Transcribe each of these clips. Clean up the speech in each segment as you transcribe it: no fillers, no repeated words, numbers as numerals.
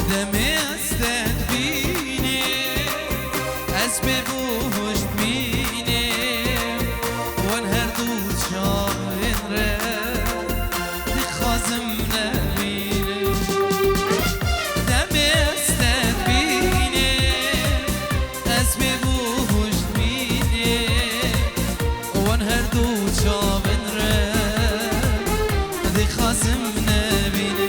دمی استد بینی از ببوش بینی وان هر دو چاوین ره دخوازم نبینی دمی استد بینی از ببوش بینی وان هر دو چاوین ره دخوازم نبینی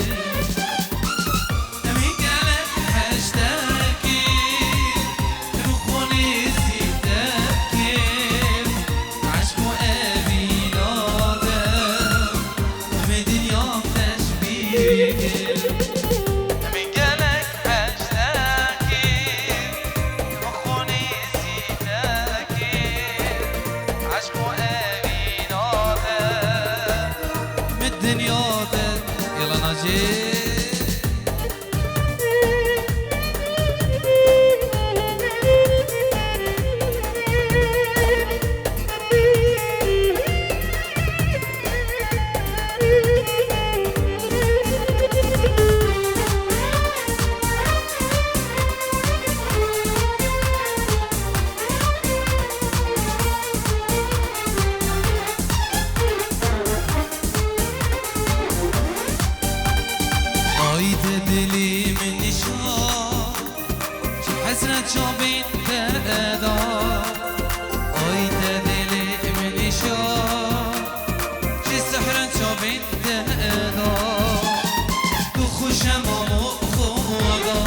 دلی من نشان چه حسرت شابین تأدا آید دلی من نشان چه سحرت شابین تأدا تو خوشم آمو خدا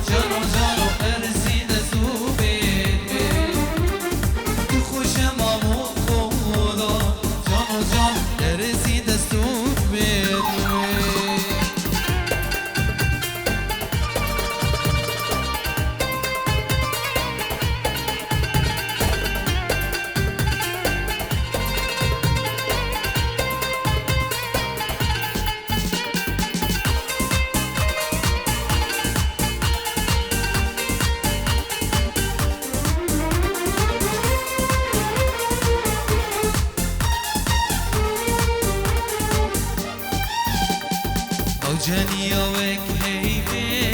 جانو جانو ارزی دستو بید تو خوشم آمو خدا جانو جان ارزی دستو بید جنیا وک هیوی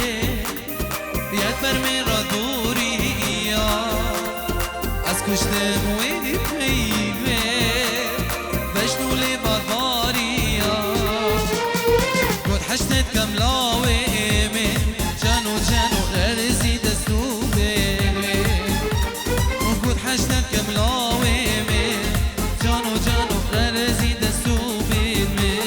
بیاد بر میرا دوری یا از کشتم وی پیوی بشنولی بادباری یا گود حشتت کملاوی من جانو جانو ارزی دستو بیوی گود حشتت کملاوی من جانو جانو ارزی دستو بیوی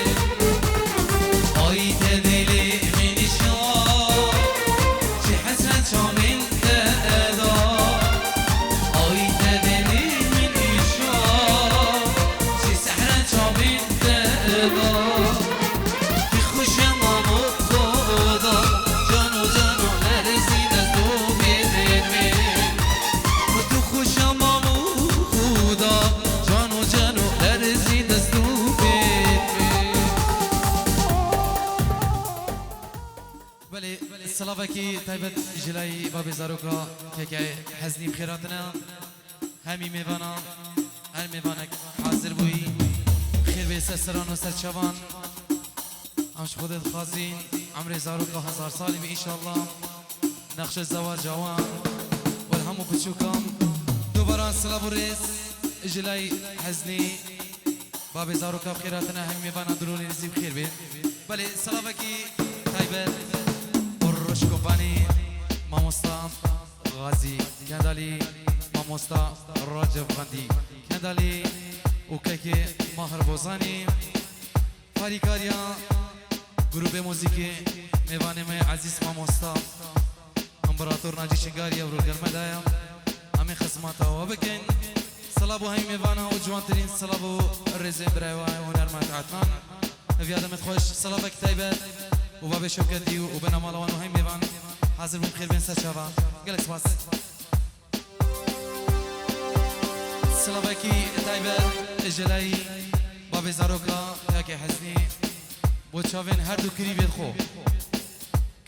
سلامکی تایبت جلای باب زاروکا که حزنی بخیراتنا همی میوانا هر میوانک حاضر بوی خیر به سران و سرچوان همش خودت خازین عمر زاروکا 1000 سالی به انشالله نقش زواج جوان و همو بچوکم دوباره سلام و ریس جلای حزنی باب زاروکا بخیراتنا همی میوانا درونی رزی بخیر بید بله سلامکی تایبت شکوفانی ماموستا غازی کندالی ماموستا راجب غندی کندالی و که ماهر بوزانی فاریکاریا گروه موسیقی میوان میں عزیز ماموستا امبراتور ناجی شنگاریا و رولگرمه دایا همین خدماتا و بکن صلابو همی میوانا و جوانترین صلابو رزیم برایوه هنرمند عدنان افیادمت خوش صلابک تایبت و باب شوکتی و بنامالوان و همی میوان حاضر بون خیر بین سرچاوا گلک سپاس سلامکی تایبه اجلایی باب زاروکا که حزنی بود چاوین هر دو کریبین خو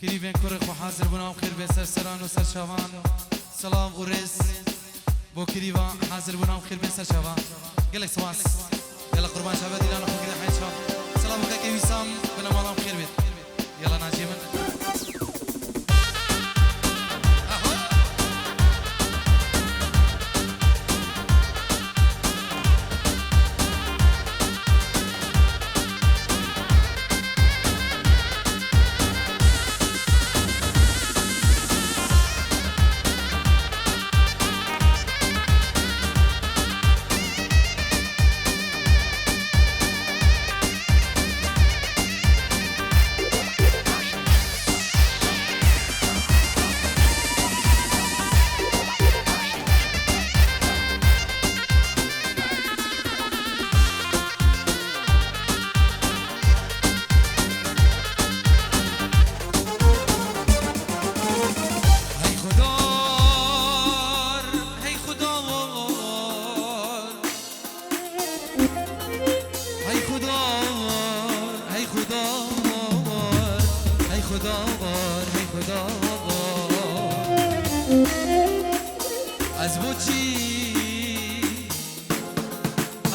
کریبین کره خو حاضر بونم خیر بین سرسران و سرچاوان سلام و رز بو کریبا حاضر بونم خیر بین سرچاوا گلک سپاس يلا قربان شباب دينا نخو كده حين شباب سلام عليكم وسام بنامالهم خير بيت يلا ناجي من هی خدا از بوچی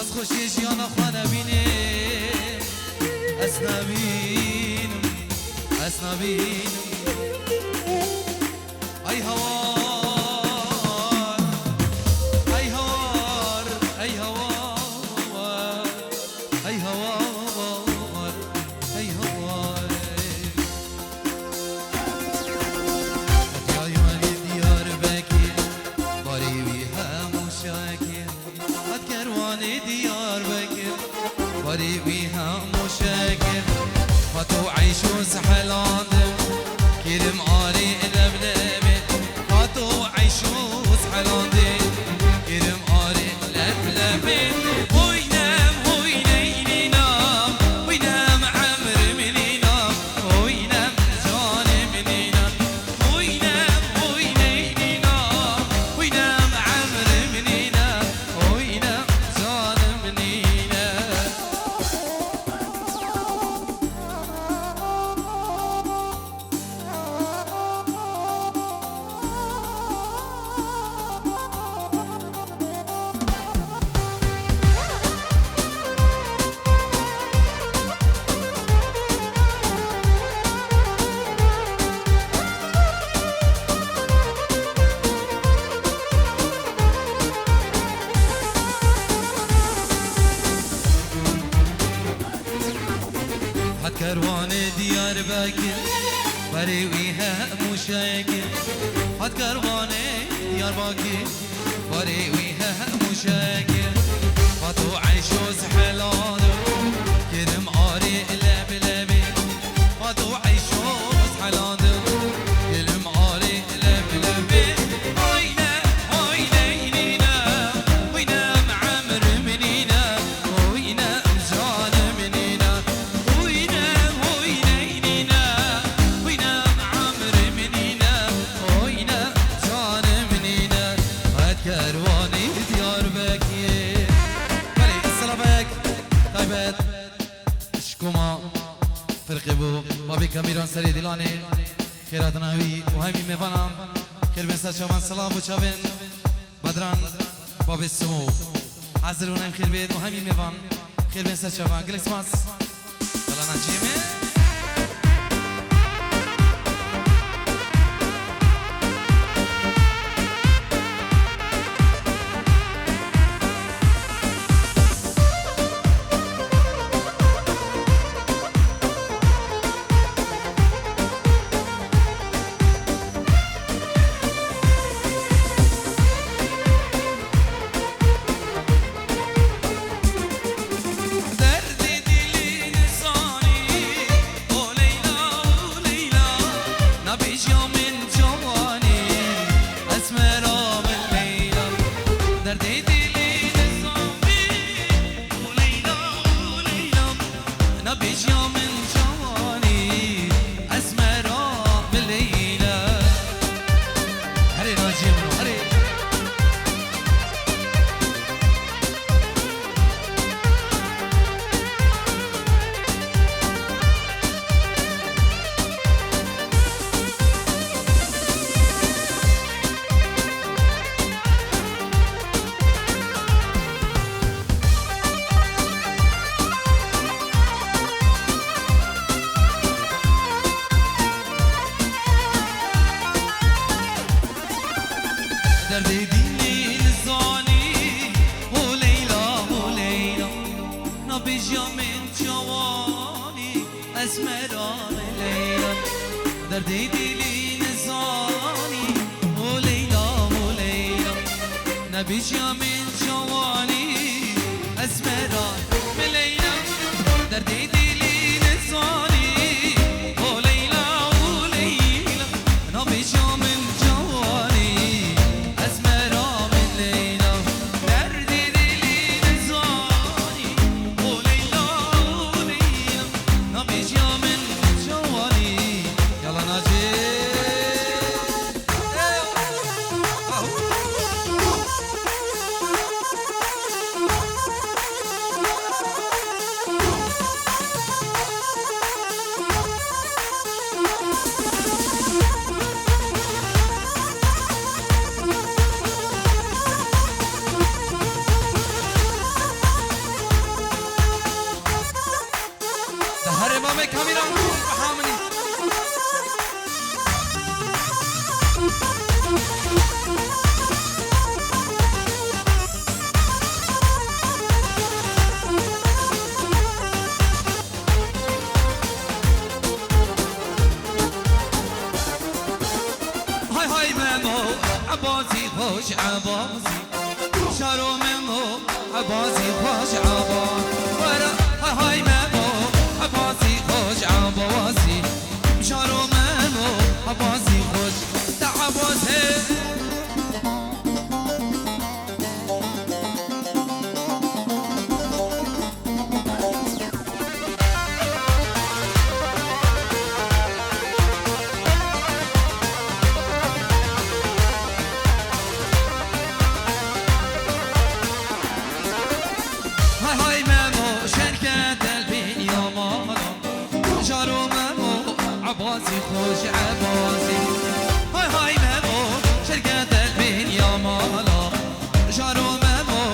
از خوشی جیان خواه نبینه از نبینم از نبینم ای هوار ای هوار ای هوار ای هوار ای هوار اتیای مالی دیار بکیر باری وی همو شاکر ات کروانی دیار بکیر باری وی همو شاکر فتو عیشو سحلاندم كرم آري لبلبي فاتو عيشوز حلاندي كرم آري لبلبي وينام وينيني نام وينام عمر مني نام وينام جاني مني نام وينام وينيني نام وينام عمر مني نام وينام جاني مني نام هات كروان ديار باكر بري ويها مشاكل هات كروان ديار باكر بري ويها مشاكل فاتو عيشو سحلانو كرم آري لبلبي فاتو عيشو سحلانو كرم آري لبلبي وينام وينيني نام وينام عمر مني نام وينام جان مني نام وينام وينيني نام وينام عمر مني نام وينام جان مني نام هات كرواني ديار بكير بلي السلامك طيبت شكوما فرقي بو بابي كاميران سري دلاني خيرات ناوي وهمي ميفانام خير بنسا شوان سلام وشابن بدران بابي السمو حاضر ونايم خير بيت وهمي ميفان خير بنسا شوان قلق سماس يلا نجيمي دردي ديني لزاني وليلى وليلى نبيجا من جواني اسمران ليلى دردي ديني لزاني وليلى وليلى نبيجا من جواني اسمران ليلى دردي ديني لزاني وليلى وليلى نبيجا من جواني عبازي خوش عبازي شارو ممو عبازي خوش عباز ورا هاي ممو عبازي خوش عبازي شارو ممو عبازي خوش تعبازي عبازي خوش عبازي هاي هاي ممو شركة البين يا مالا جارو ممو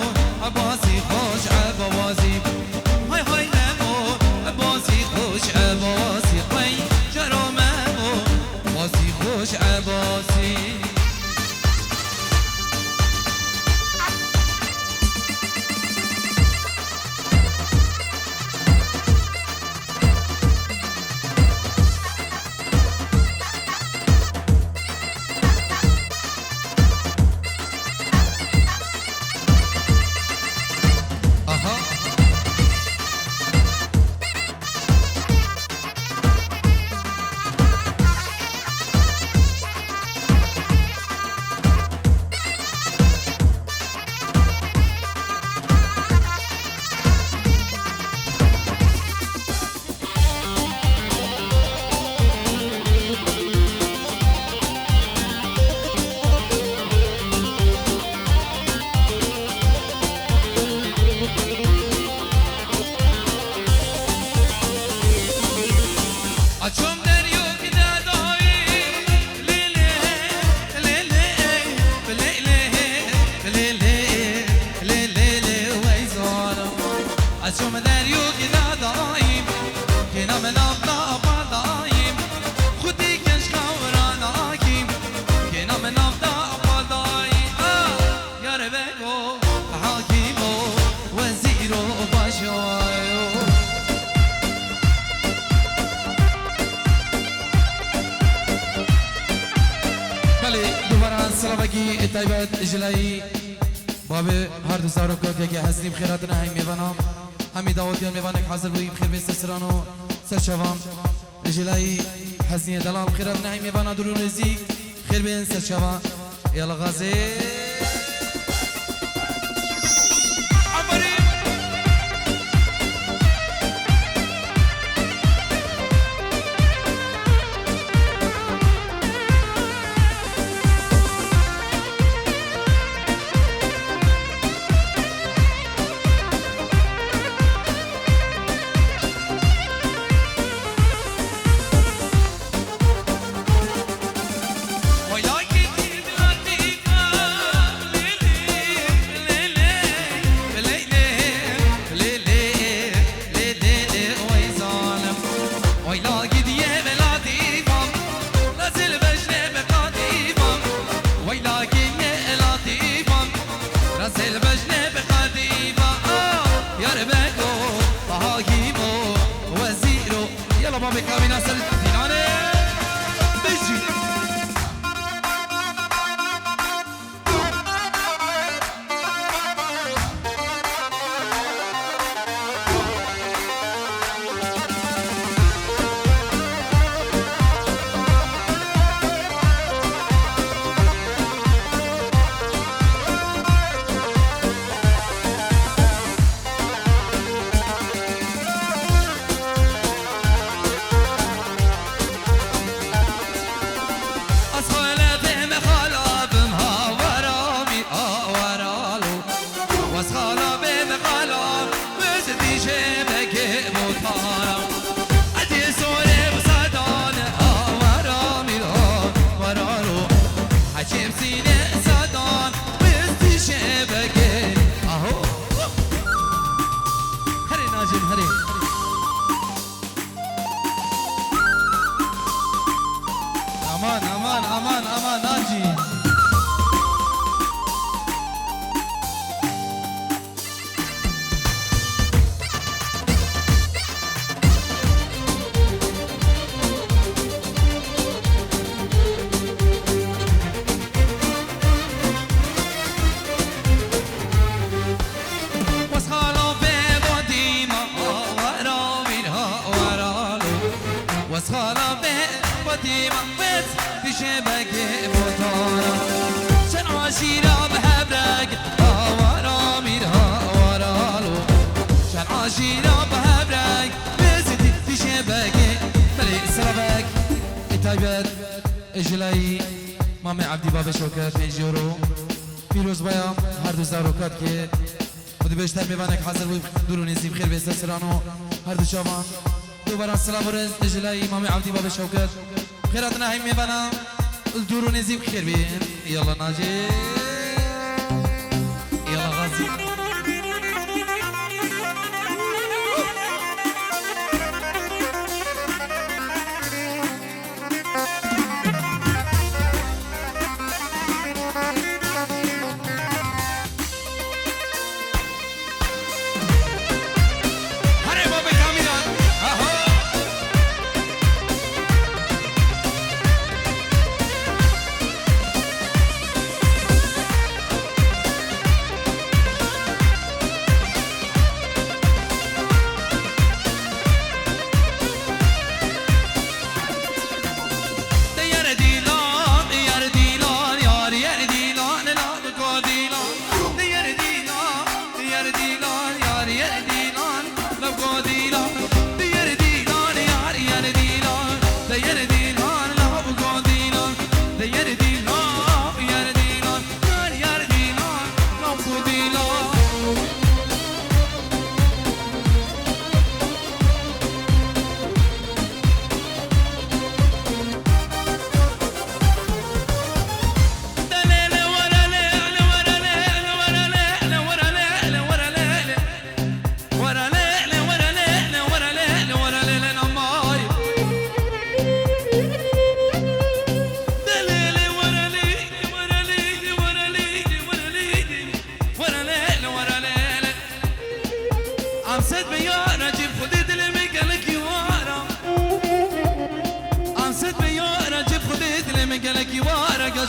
عبازي خوش عبازي هاي هاي ممو عبازي خوش عبازي هاي جارو ممو عبازي خوش عبازي سلامکی تایبت اجلایی باب هر دو سارو که هستیم خیراتنا همی میوانم همی دعوتیان میوانک حاضر بودیم خیر بیست سرانو سرچوان اجلایی حسنی دلال خیراتنا همی میوانا درو نزی خیر بین سرچوان یالا غازی شبكة بطارة شن عشيرة بهبرك هوارا ميرها ورالو شن عشيرة بهبرك بزدي في شبكة ملي سربك تايبت اجلي مامي عبدی بابا شوکت پیجورو پیروز بایا هر دو زاروکات که خودی بیشتر میبانک حاضر بود دور و نزیم خیر بیسته سرانو هر دو شابان دوباره السلام ورز اجلای مامي عبدی بابا شوکت خیراتنا هم میبانا دور و نزیم خیر بین یالا ناجی یالا غازی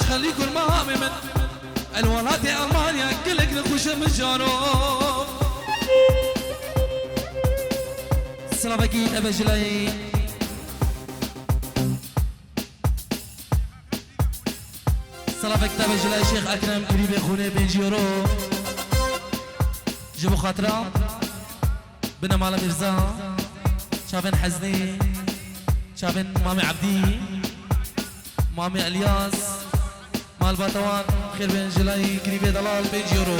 خليكوا المامي من الولاد ألمانيا كلك نخوش مجارو السلام أكيد أبا جلاي السلام أكيد أبا جلاي شيخ أكرم قريب خوني بنجيرو جبو خاطرة بنا مالا مرزا شافن حزني شافن مامي عبدي مامي الياس مال باتوان خير بين جلاي قريبي دلال بين جيرو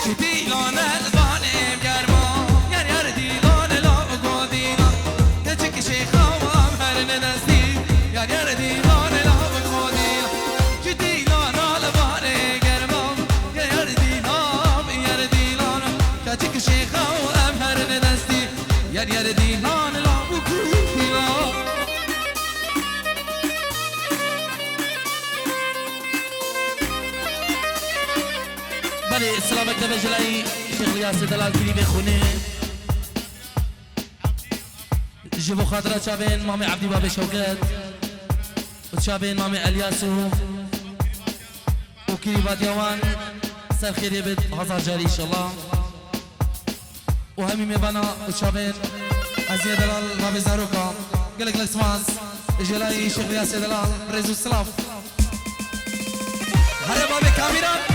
شتي لون الباني بقربان يار يار دي لون لا بقودينا تجيك شيخة وامهر ندستي يار يار دي لون لا بقودينا شتي لون الباني قربان يار يار دي لون يار دي لون تجيك شيخة وامهر ندستي يار يار دي لون لا بقودينا بله السلام عليكم بجلاي شيخ الياس دلال قريب خوني جبو خاطرة شابين مامي عبدي بابا شوكت وشابين مامي الياسو وكريبات يوان سر خير يبد هزار جاري ان شاء الله وهمي مبانا وشابين عزيز دلال بابا زاروكا قلق لسماس جلاي شيخ الياس دلال ريزو السلاف هلا بابا كاميرا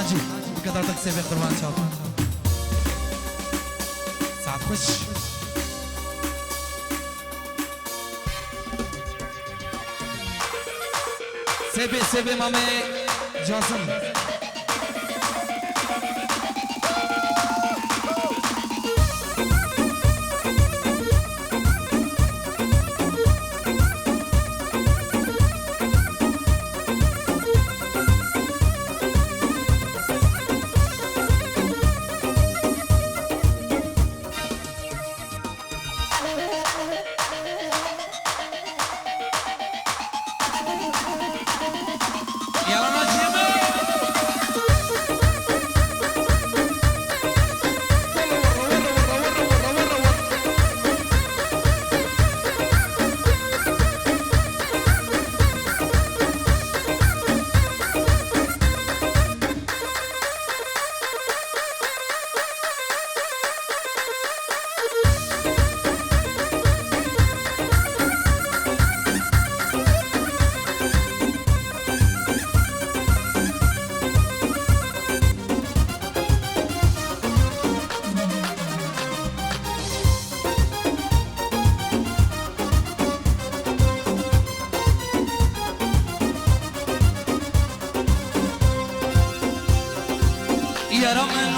ناجي بقدرتك سيبي قربان شاف سعد خش سيبي مامي جاسم يارا من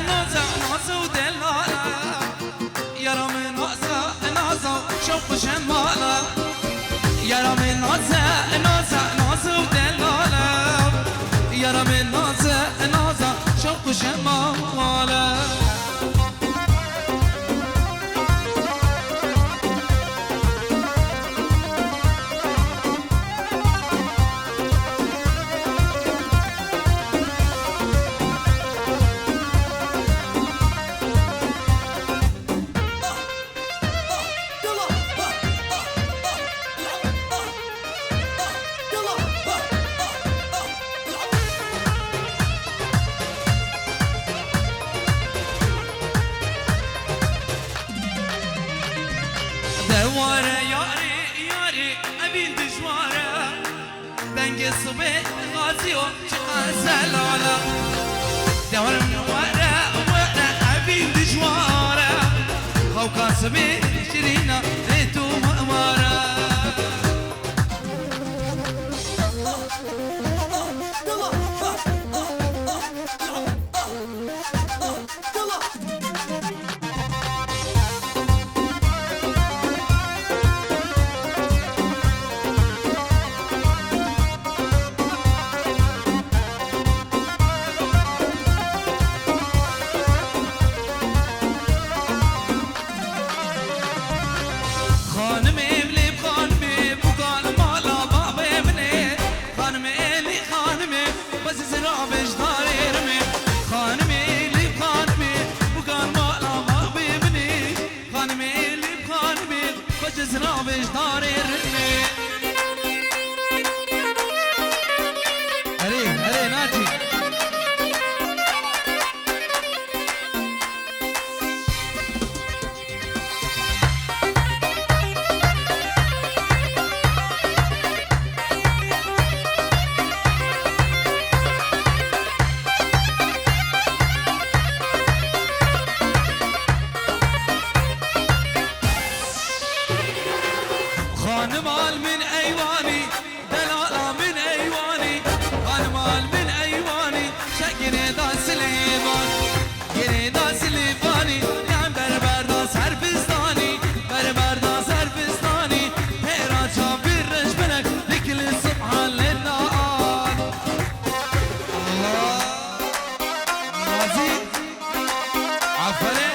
نازة ودلالة يارا من نازة شوف شمالة يارا من نازة ودلالة يارا من نازة شوف شمالة دوارة ياري أبين دجوارة دنگ صبح غازي وشقا سلالة دوارة ورا أبين دجوارة خوكا صبح شرينا ريتو مأمارة زنابش دار الرمي هري ناجي خانمال من ايواني دلالة من ايواني خانمال من ايواني شكري دا سليمان يري دا سليماني نعم بربر دا سربستاني بربر دا سربستاني هيرا جابر رجبنك لكل سبحان لله الله نازيد عفري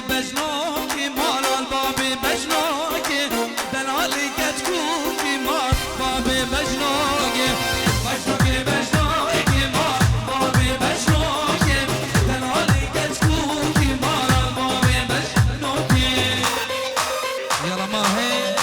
بجنوكي مال البابي بجنوكي دلالي كتكوكي مال بابي بجنوكي مال بابي بجنوكي دلالي كتكوكي مال البابي بجنوكي يلا ما هي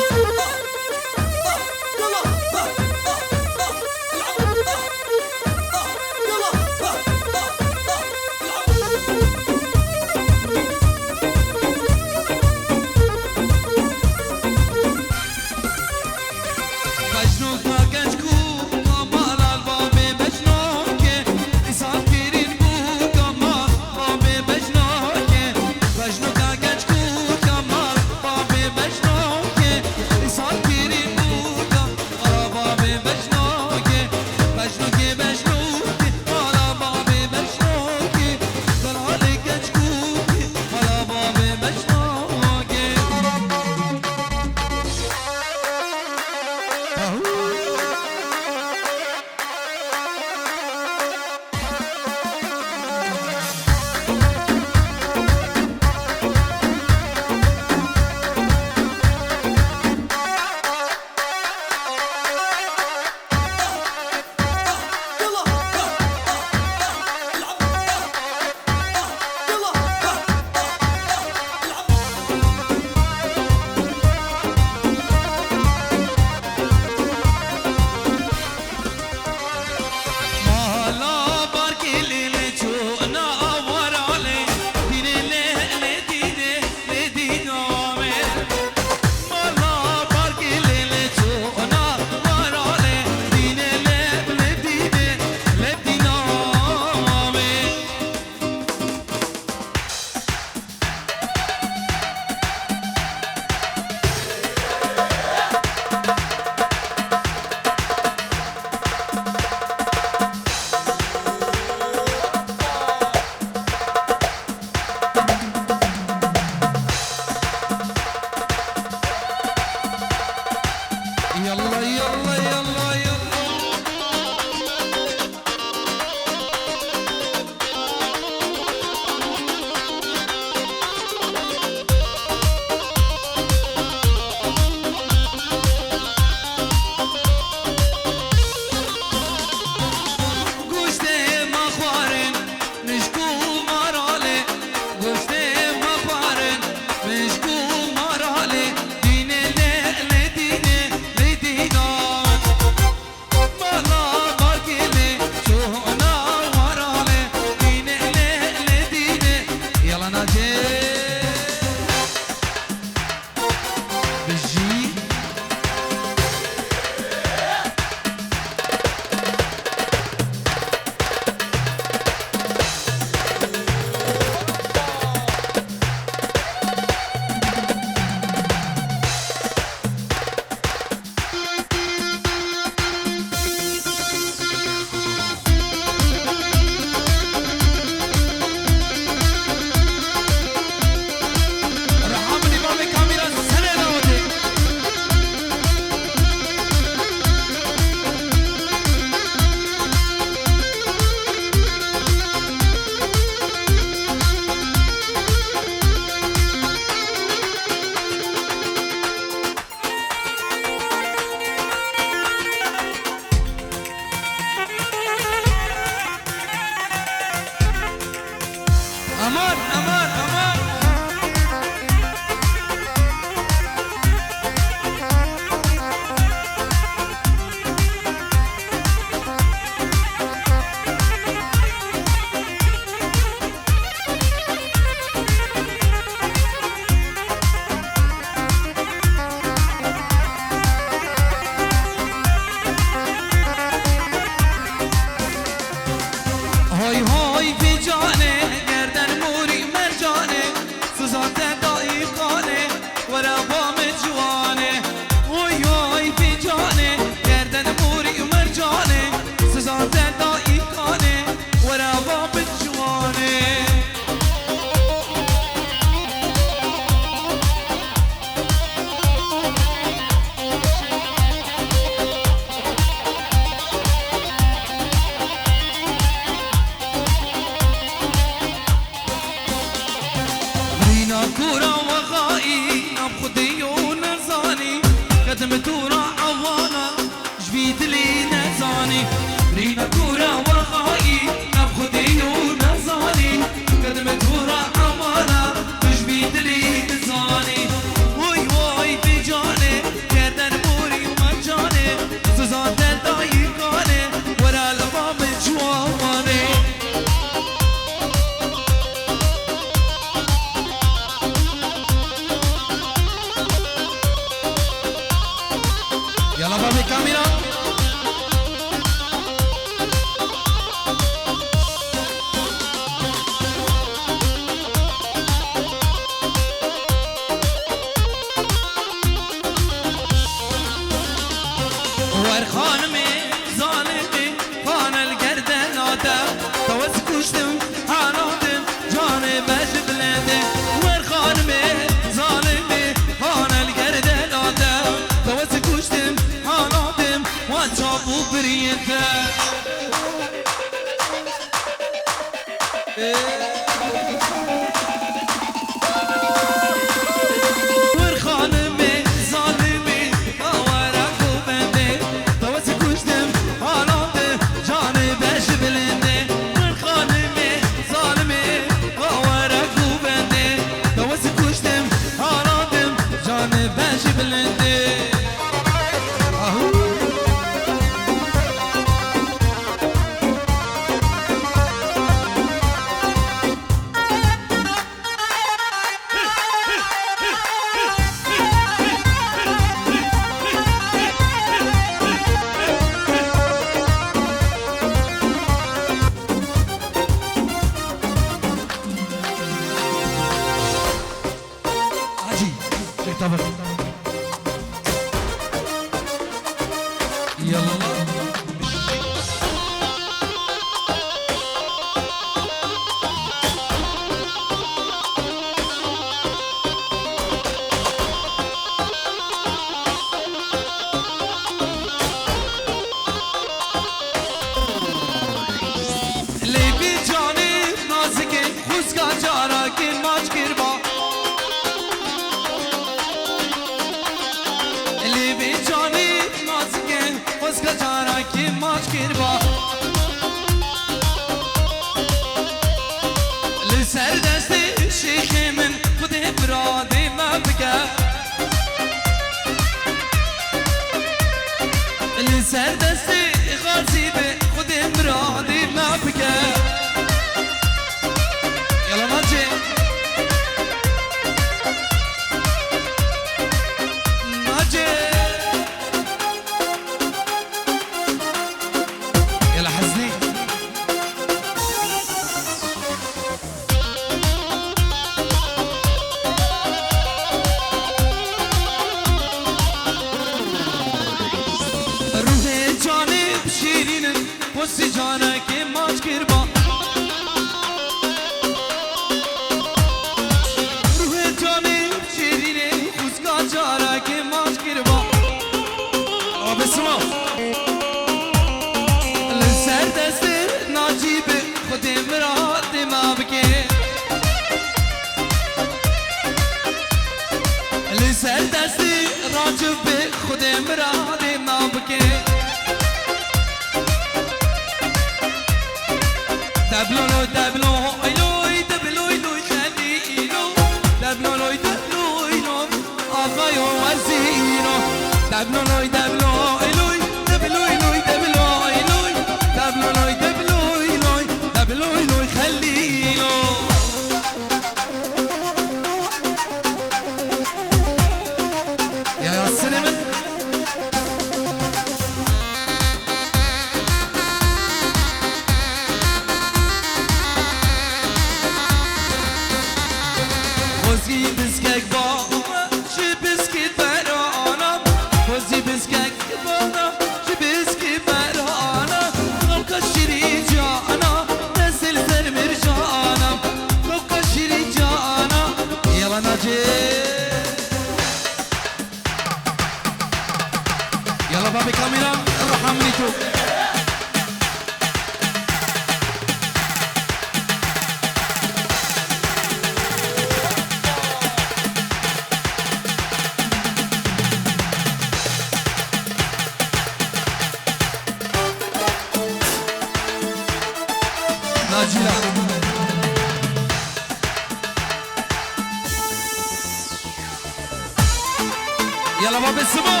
يلا باب السمو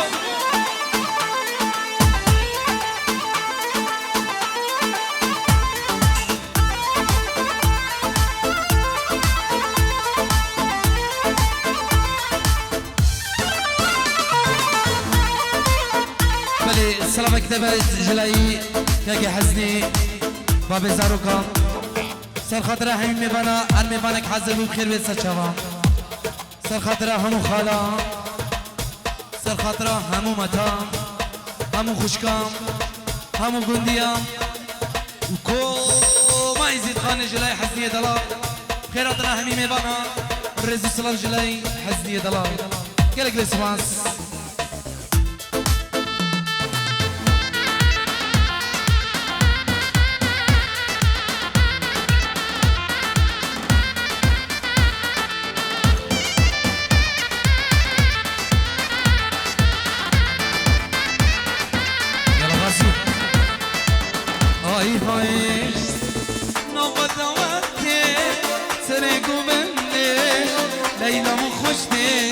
بلي السلام كتابة جلاي كاكي حزني باب زاروكا سر خاطره همي میبانا ان میبانك حاضر بو بخير بيت سچاوا سر خاطره همو خالا سر خاطره همو متام همو خوشکام همو گندیام وكو ما يزيد خانه جلاي حزنية دلال خيراتنا همي ميبانا الرزي سلام جلاي حزنية دلال قالك لسماس هاي هاي نوبت وقتی سرک و بنده لیلا مخوشته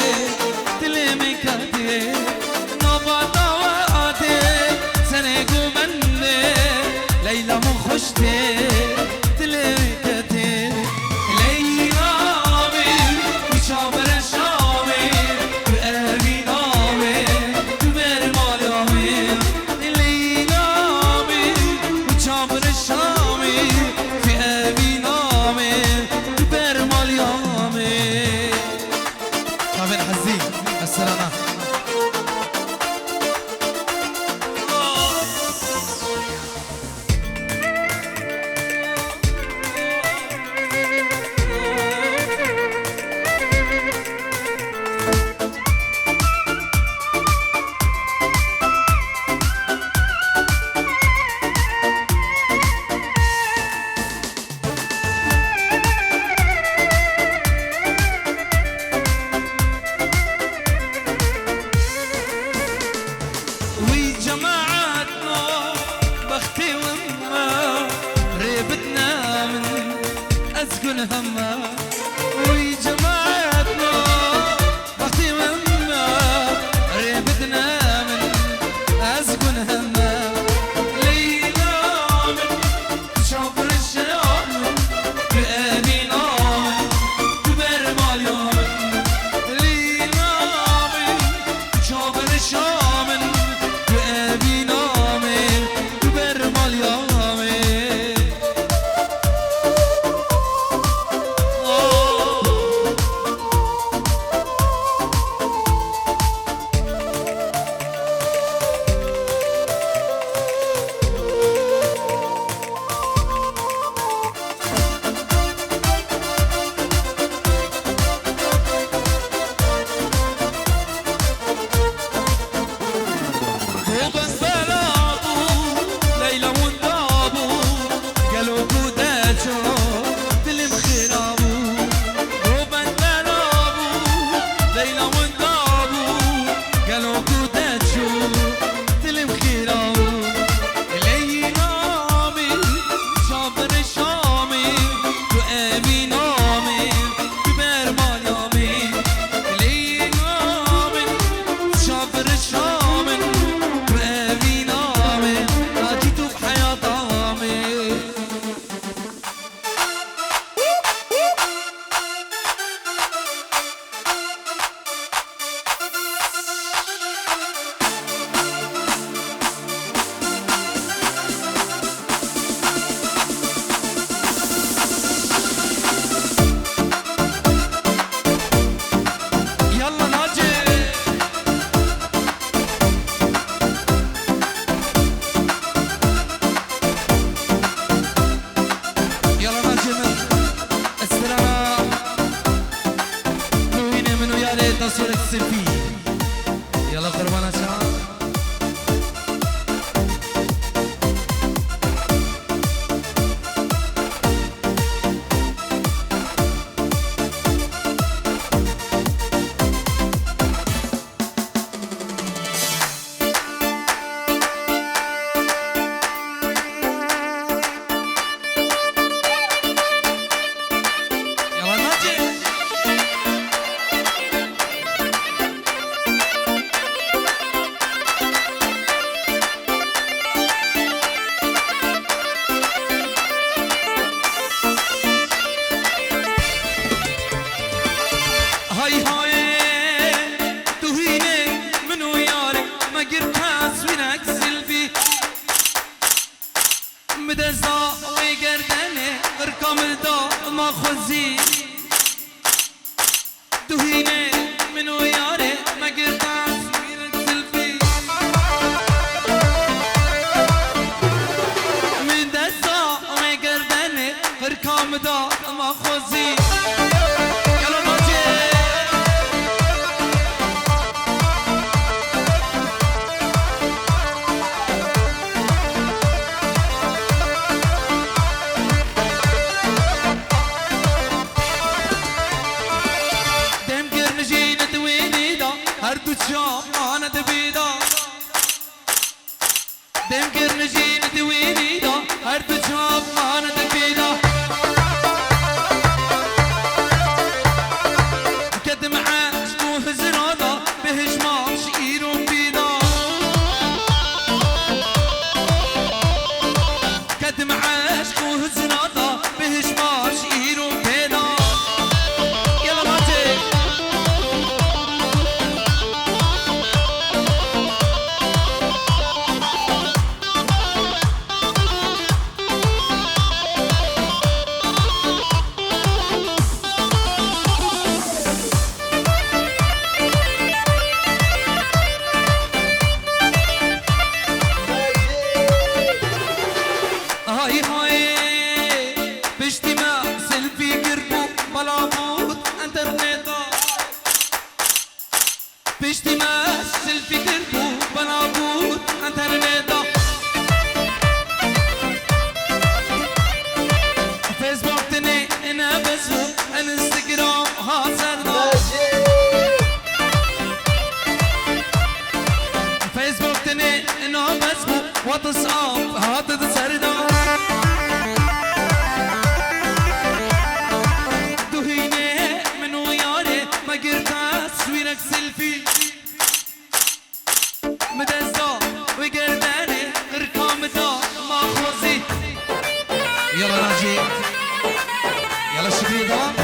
دل میکرده نوبت وقتی سرک و بنده لیلا مخوشته دل میکرده لیلا بی مشاور شامی تو اربی نامی تو برمال یامی لیلا بی مشاور شامی تو اربی نامی تو برمال یامی شاور حزی السلامه هما وي جماعتنا بختي منا ريبتنا من أسكن هما ليلى من شوفر الشام بأبينا من برمال يوم ليلى من شوفر الشام بأبينا من برمال يوم تصويرك السيلفي يلا قربانة شباب هاي هاي تهيني منو يارك ما قرتها سوينك سلبي مدزا ويقردني اركم الدا ما خزي تهيني منو يارك ما قرتها سوينك سلبي مدزا ويقردني اركم الدا ما خزي أنا تبيدا دم كرنجين دويني دا هرد تمثل فكرته بنابوت انترنتا فيسبوك تني انا بسوق انستغرام هازرنا فيسبوك تني انا بسوق واتساب هاتت سرنا دهيني منو ياري ما قرت تصويرك سيلفي مدزا وقرداني ارقامتا ما خوزي يلا راجي يلا شكري دوام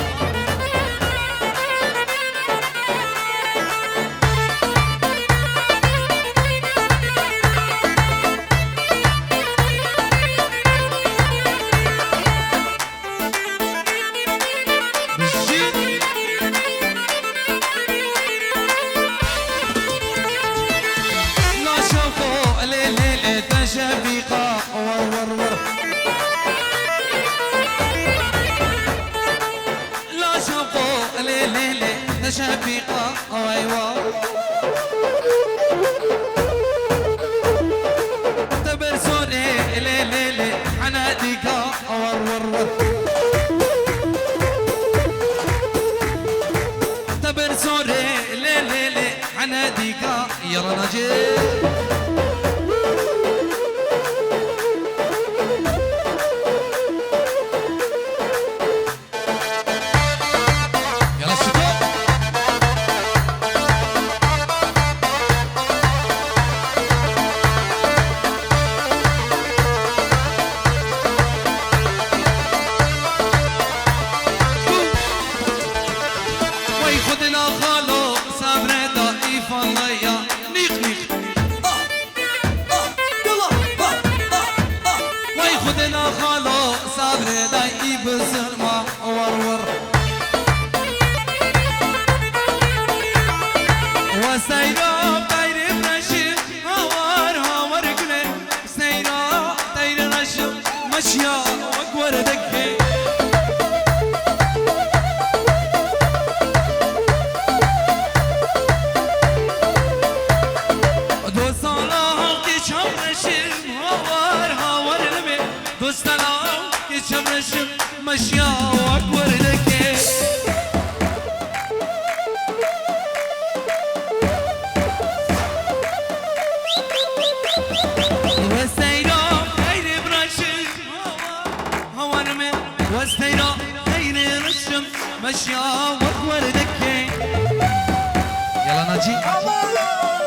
شفيقة أيوة تبرسوني لي لي لي حناديكا ور ور ور تبرسوني لي لي لي حناديكا يلا نجيب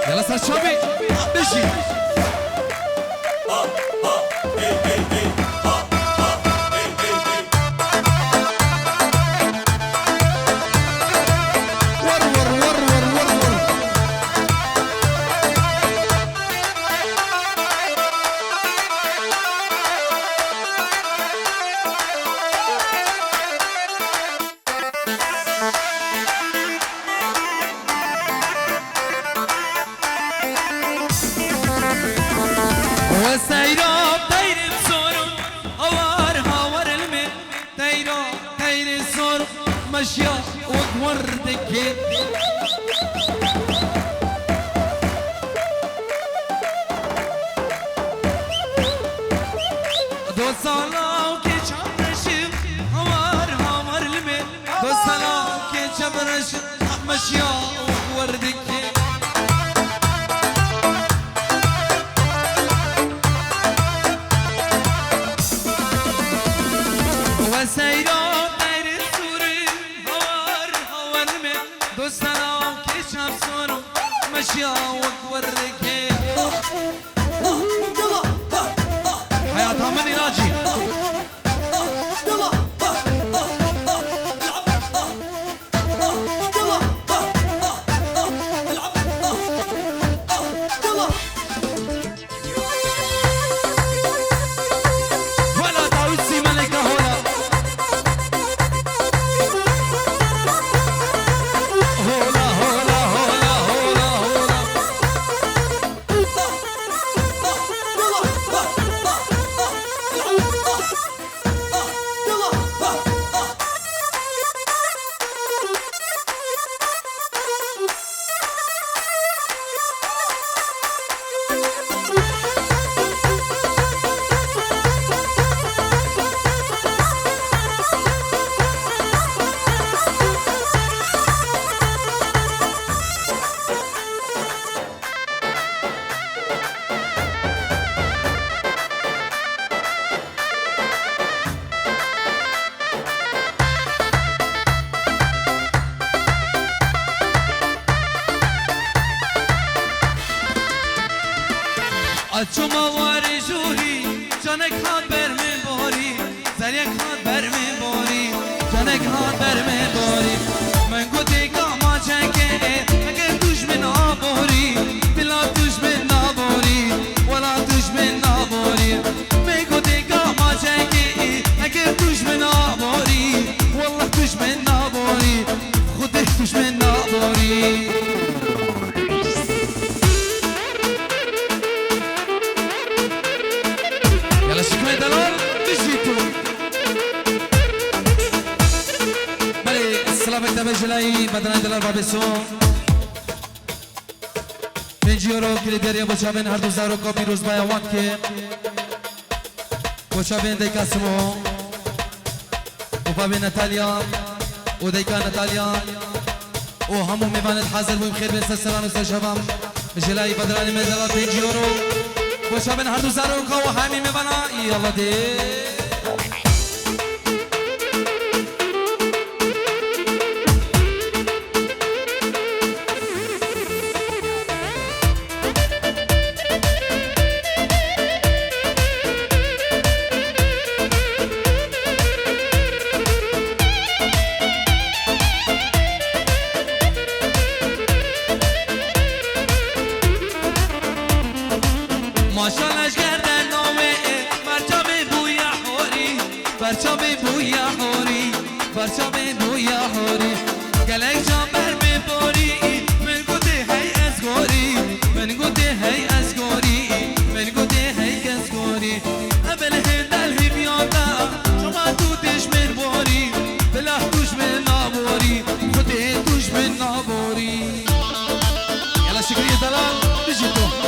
يلا صار شوبي مشي وسيراب تير الصور هوار هوار المي تيرا تير الصور مشيا وتوردك دوستانا وكي شمرشم هوار هوار المي دوستانا وكي شمرشم مشيا وتوردك وسيرا طير السوري هوار هوار من دوستانا وكيشاف صورو مشيا وتورك حياتها من راجي شما واری جوری جانک هات بر من باری زریک هات بر من باری جانک هات بر من باری من گوتی کاما چنگه اگر توش من آباری بلا توش من ناباری ولا توش من ناباری من گوتی کاما چنگه اگر توش من آباری والله توش من ناباری خودت توش من ناباری بجلایی بدن دلار بابسو 5 یورو کلیدریا بچابن هر 2000 رو پیروز باید وقت که بچابن دیکا سمو و بابی نتالیا و دیکا نتالیا و همو میباند حاضر بویم خیر بین سران و سرشبم بجلایی بدرانی مدلار 5 یورو بچابن هر 2000 رو و همی میبانا یالا دی ماشالله گردن نامه برچم بویا حوری برچم بویا حوری برچم بویا حوری گلک جام بر بباری من گوته هی از گوری من گوته هی از گوری من گوته هی از گوری ابل هندل هی بیادا شما تو دشمن باری بلا توش من ناباری خودت توش من ناباری یلا شکریه دلال بجی تو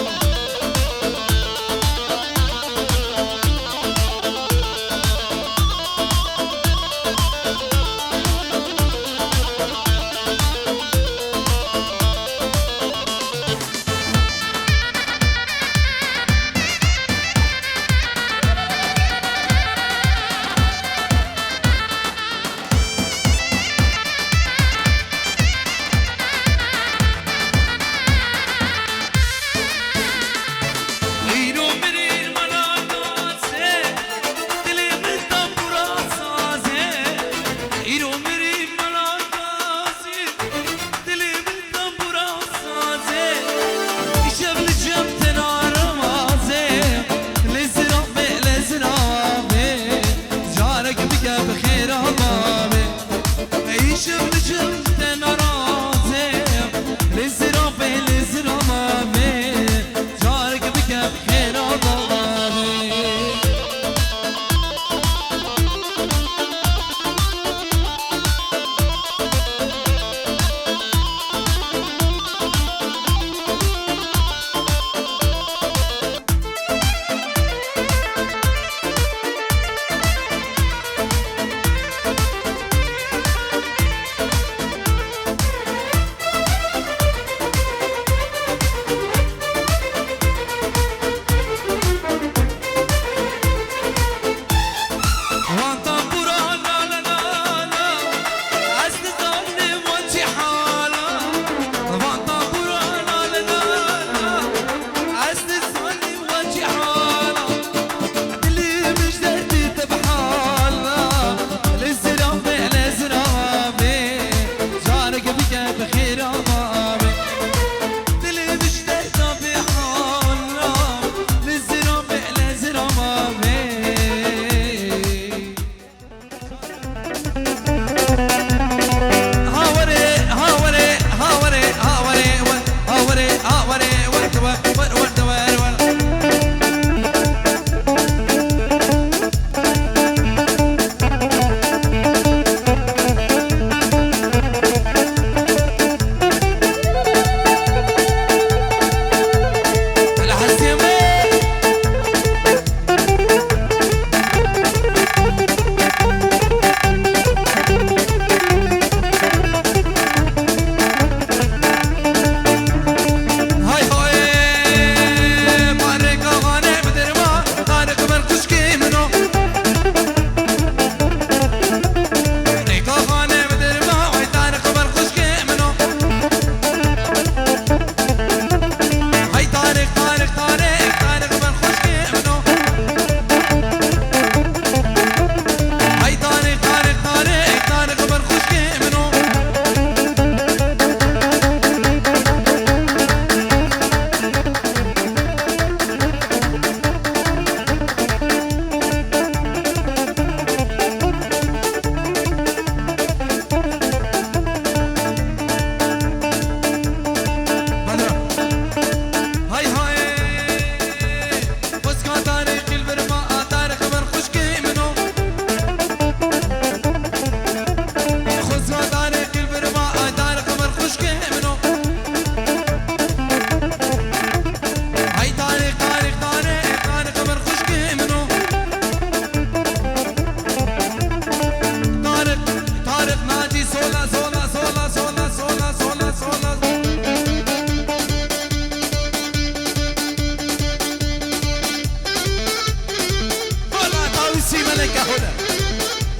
هولا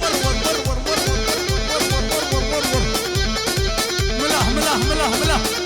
ور ور ور ور ور ور ور ور ور ملاح ملاح ملاح ملاح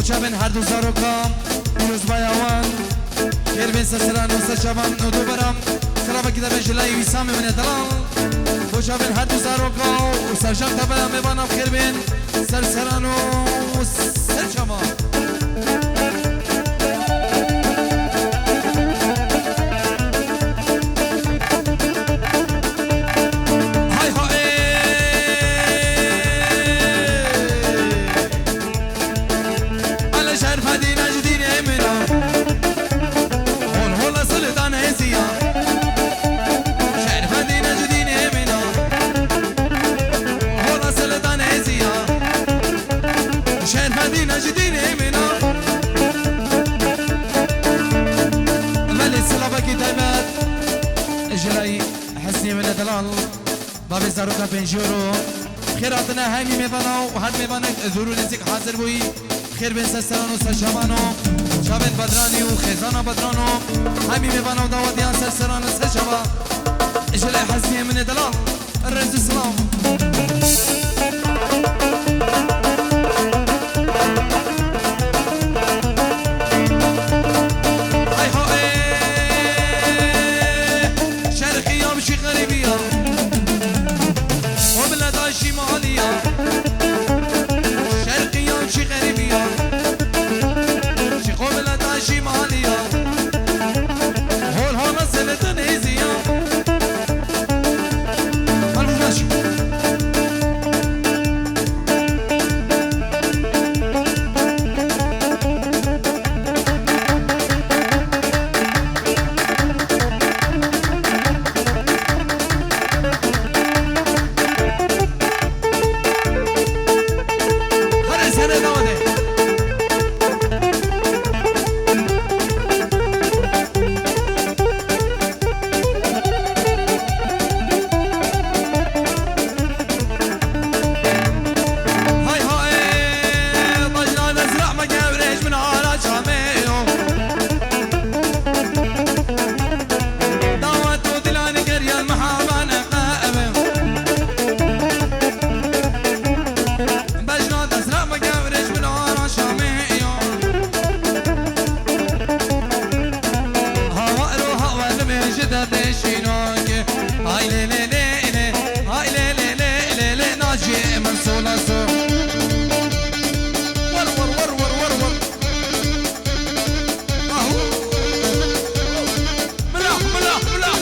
شبن هر دو زاروکام روز بایوان کربن سرسران و سرچوان و دو برام سرابا کی دبن جلای ویسام من دلال و شبن هر دو زاروکام و سرشام تبلا میبانم کربن سرسران و سرچوان بابي زاروكا بنجورو خيراتنا هامي ميبانو وهاد ميبانك ذورو نزيك حاضر بوي خير بن سرسرانو سرشابانو شابن بدراني وخيزانا بدرانو هامي ميبانو داوديان سرسرانو سرشابا جلاي حزني من دلال الرز السلام هاي لي لي لي لي هاي لي لي لي لي لي ناجي من سولا سو ور ور ور ور ور ور اهو ملاح ملاح ملاح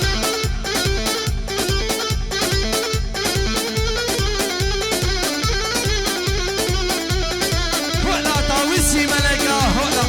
هلا طاوسي ملكة هلا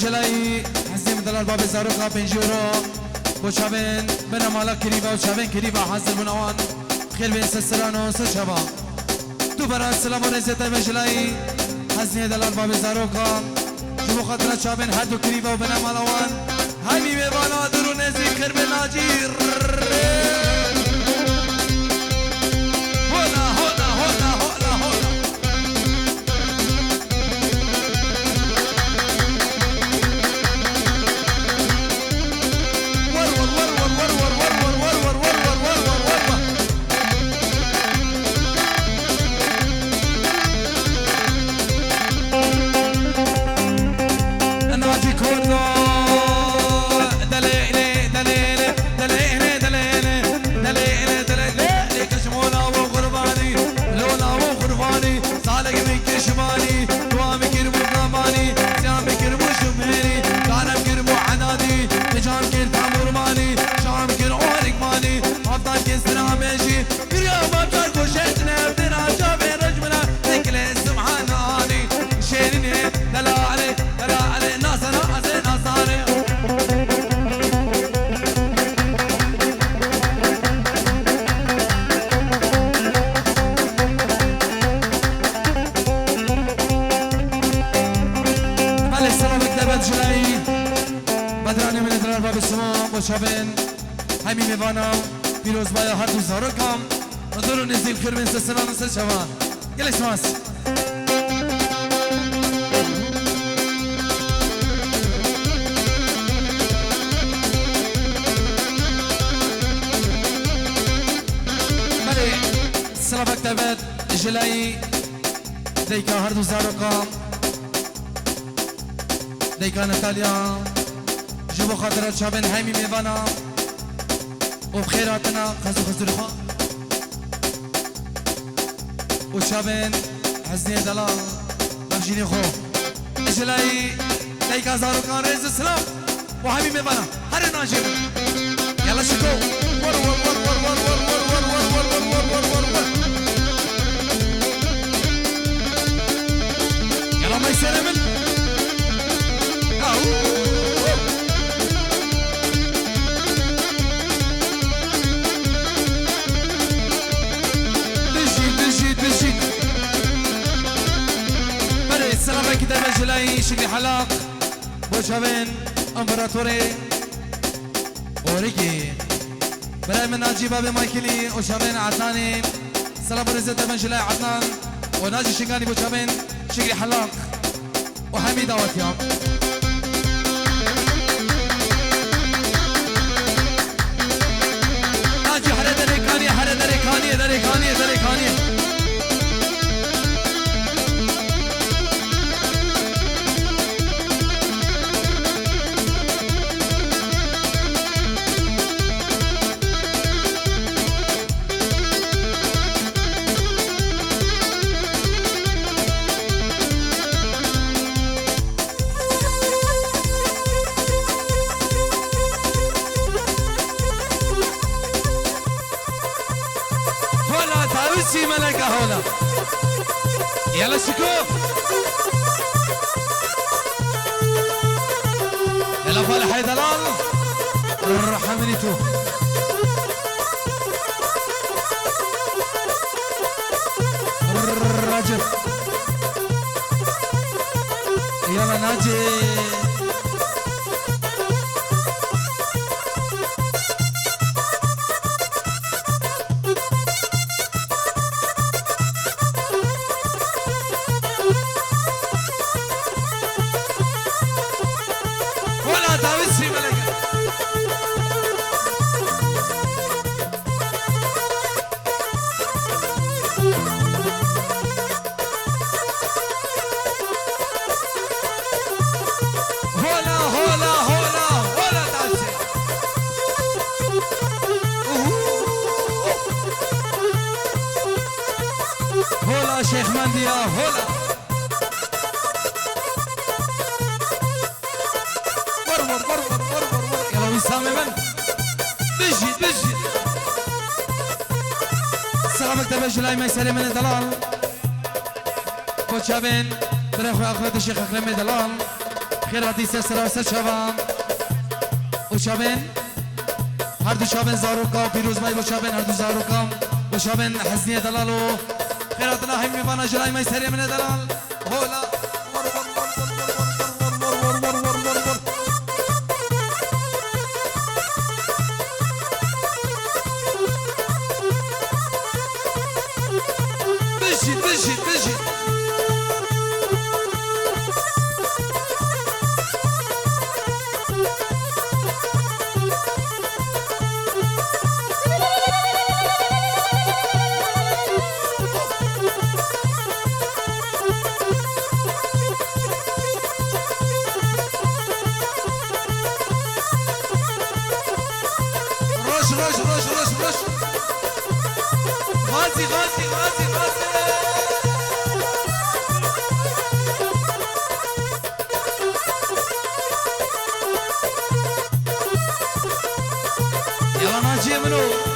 جلای حزیم دلال باب زاروکا پنجورو با چابن بنا مالا کریبا و چابن کریبا حاضر بنوان خیل بین سسرانو سشبا تو برای سلام و رزیت مجلای حزیم دلال باب زاروکا جبو خاطر چابن هر دو کریبا و بنا مالوان همی میوانا درو نزی خیر بناجیر هولا هولا هولا هولا هولا شبن همین میوانا پیروز بایا هر دو زارکم و درو نزیل خیر من سسنان و سشوان گل اسماس سلافك تبت جلاي ديكا هردو زاروكا ديكا نتاليا جبو خاطرات شابن هايمي ميفانا وبخيراتنا خزو رخا وشابن حزني دلال بمجيني خو جلاي ديكا زاروكا رئيس السلام وهايمي ميفانا هر ناجيب يلا شكو ور ور ور ور ور ور ور ور ور ور ور ور ور يلا ما يسلمن بجيت بدأ السلام كده بجلاي شكلي حلاق وشابين امبراطوري اوريكي براي من ناجي بابي مايكلي وشابين عدناني سلام برزت بجلاي عدنان وناجي شنغاني وشابين شكلي حلاق وحميد اوتيام ناجي حرد دريكاني حرد دريكاني دريكاني دريكاني سي ملكة هولا يلا شكوف يلا فالح هاي دلال رحمني تو رجب يلا ناجي هولا شيخ منديا هولا ور يلا وسام من بجي سلامك تبجي ما يسلم من دلال كوتشابين برخو اخوات الشيخ اكرم دلال خيراتي سسرا وسشبان وشابين هردو شابين زاروكا وبيروز ماي وشابين هردو زاروكا وشابين حزنية دلالو خيراتنا هم مبانا جلاي ما يسري من دلال هولا بجي روش غازي يلا ناجي منو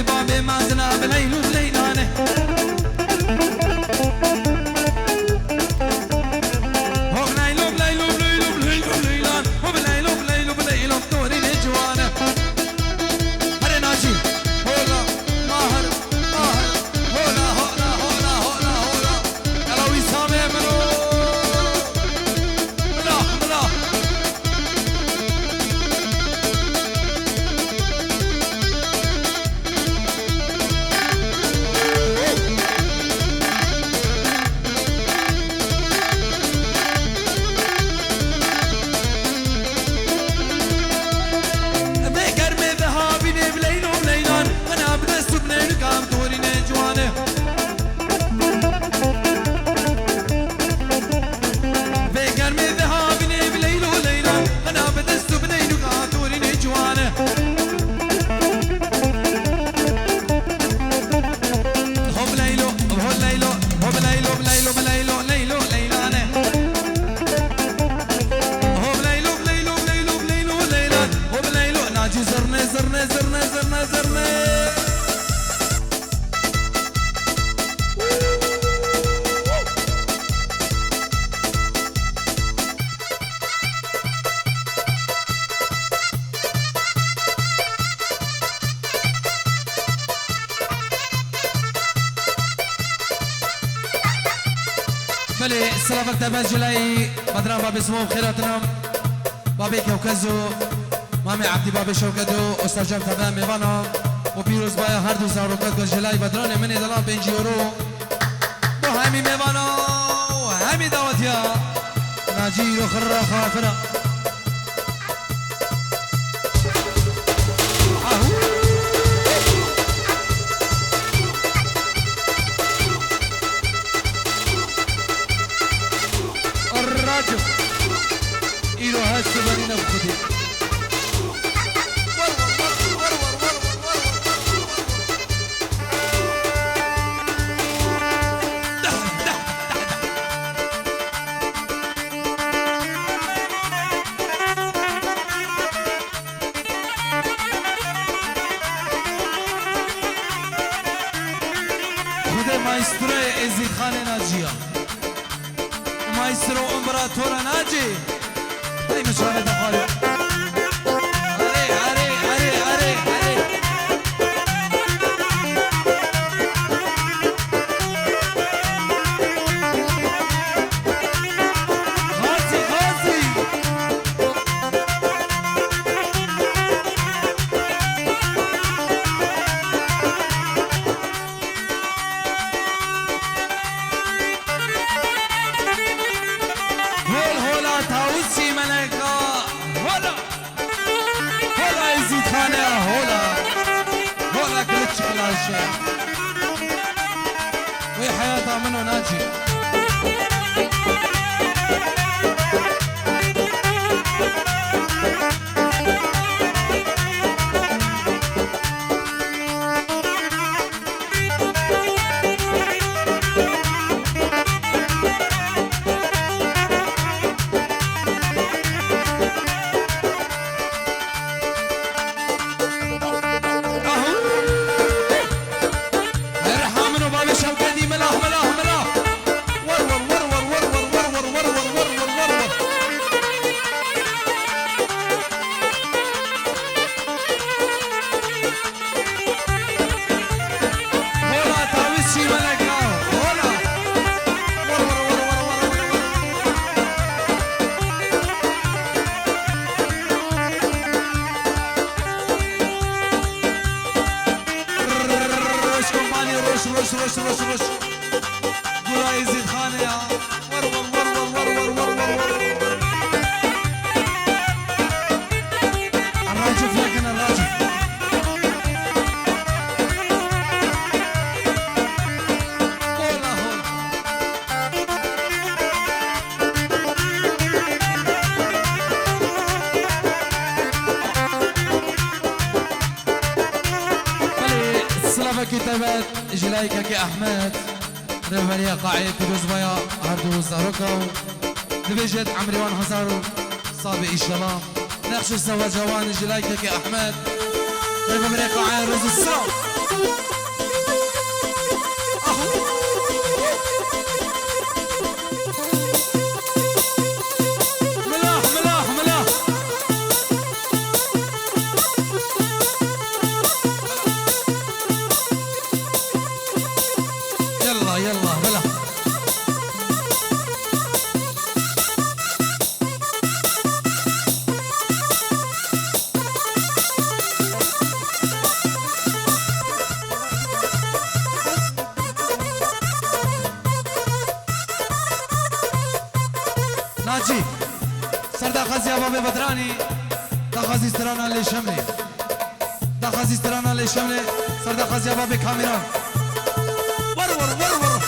بلي بابي مازنا بليلو بليلانه هو بليلو بليلو بليلو بليلو بليلان هو بليلو بليلو بليلو بدوري الجوانه هري ناجي هولا ماهر ماهر هولا هولا هولا هولا هولا يلا وسامي منو ملا ملا بله سلافك تبان جلاي بدران بابي اسمه خيراتنا بابي كوكزو مامي عبدي بابي شوكدو استاذ جاب تبان ميوانا وبيروز بايا هردو زاروكات جلاي بدران مني دلان 5 يورو بو همي ميوانا وهمي دعوتيا ناجيرو خرا خافرة الراجل إيرو هاسو بنينا بخدي خدي مايسترو ازيد خان ناجية مايسترو امبراطور ناجي هاي مشغلة دخالي علي علي علي علي علي غازي غازي هولا تاوسي ملكا هولا هولا يزيد خانة هولا هولا كلتش خلاشة وي حياتها منو ناجي روش قولا يزيد خانة يا ور الراجف لكن الراجف هولا هولا سلافة كتابات جلايكا كي أحمد رفاليا قاعدة تدوز بيا هردو زاروكا دبيجت عمريوان هزارو صابي إن شاء الله نخشو سوا جوان جلايكا كي أحمد طيب امريكا عين رز السلام ملاح ملاح ملاح يلا يلا ملاح ناجي سردا خزي بابا بدراني دا خزي استرانا اللي شملي دا خزي استرانا اللي شملي سردا خزي بابا كاميران ور ور ور ور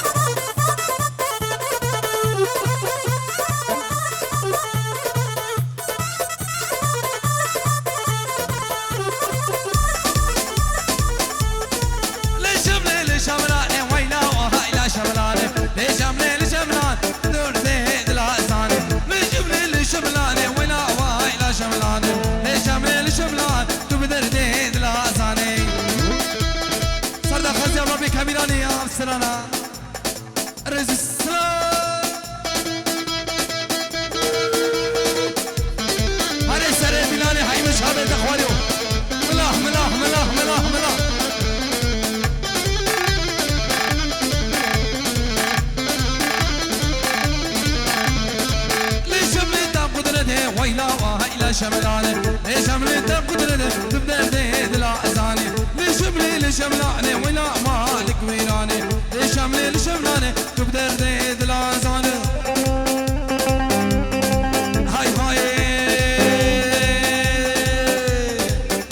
لي شملاني ويلا وهاي لا شملاني لي شملاني لي شملان دور زيد العزاني لي شملاني ويلا وهاي لا شملاني لي شملاني لي شملان تبدر زيد العزاني سردا خزي بابي كاميراني يا سرانا رز السلام هاري سري ميلاني هاي مش هذا تخواليو ملاح ملاح ملاح ملاح ملاح ويلا وهاي لا شملاني ليش عملت بقدرته تبدا زيد العزاني ليش شملي ليش شملاني ويلا مالك ويراني ليش عملي ليش شملاني تبدا زيد العزاني هاي هاي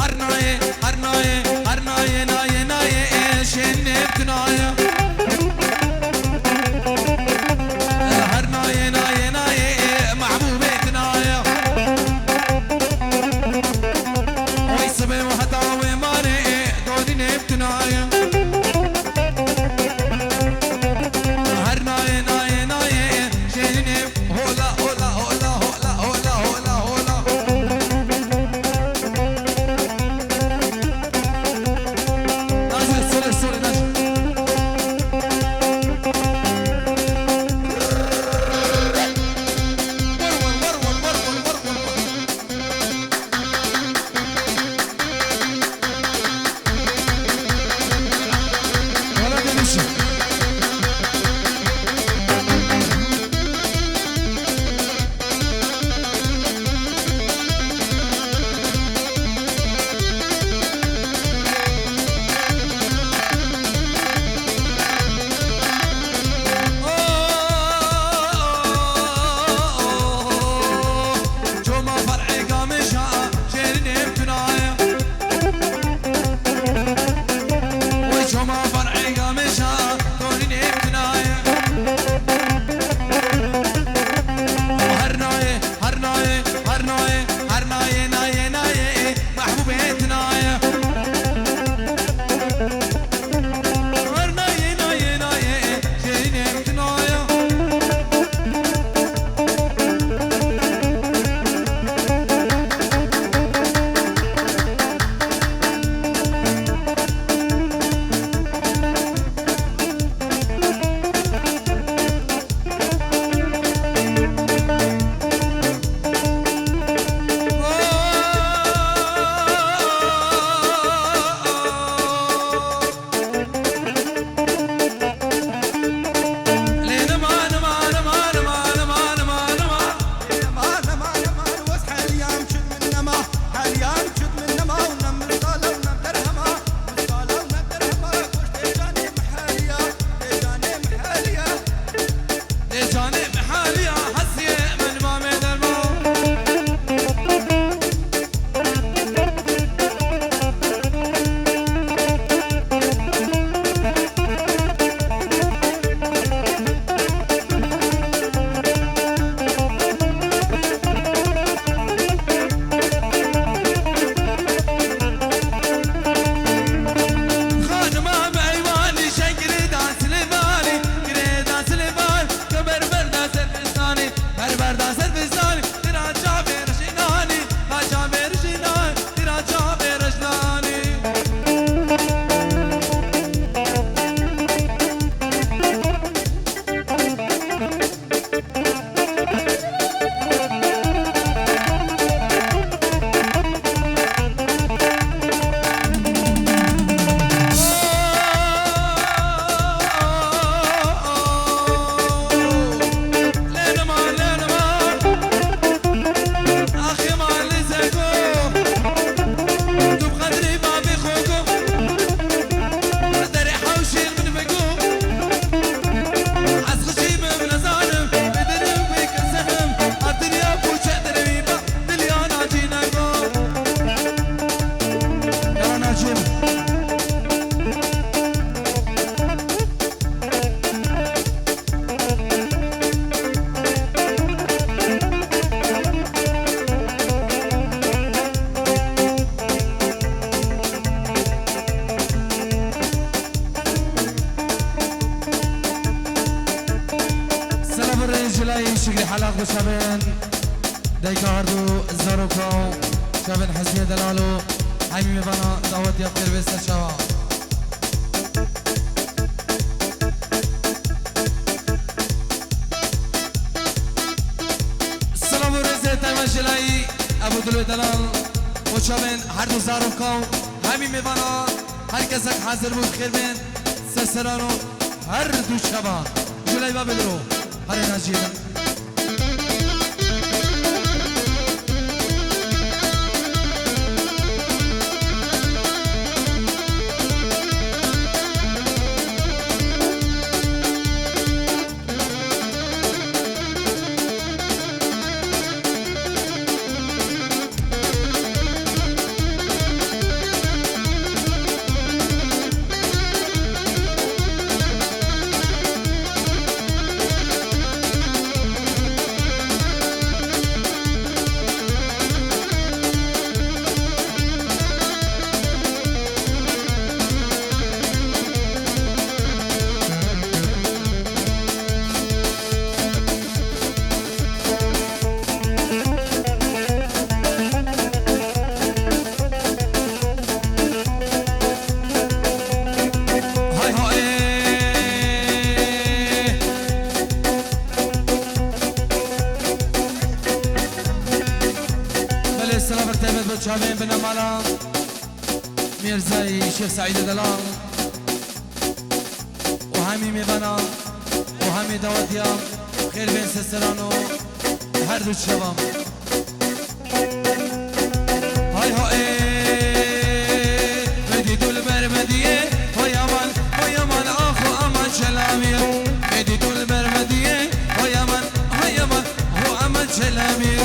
هرناي هرناي هرناي ناي ناي شنبت ناي هرناي ناي ناي محبوبة ناي هرناي ناي جلای شکری حلاق و شبن دیگه هردو زاروکاو شبن حسنی دلالو همی میبانا دعوت یا بخیر بسته شوا سلام و رزه تایمان جلای ابو دلو دلال و شبن هردو زاروکاو همی میبانا هر کسک حاضر بود خیر بین سسرانو هر دو شبان جلای با بدرو هر ناجیدن شامين بن مالا ميرزاي شيخ سعيد دلال وهامي ميبانا وهامي داوديا خير بين سسرانو هردو الشباب هاي هاي بدي دول برمدية ويا من اخو امان شلامي بدي دول برمدية ويا من هو امان شلامي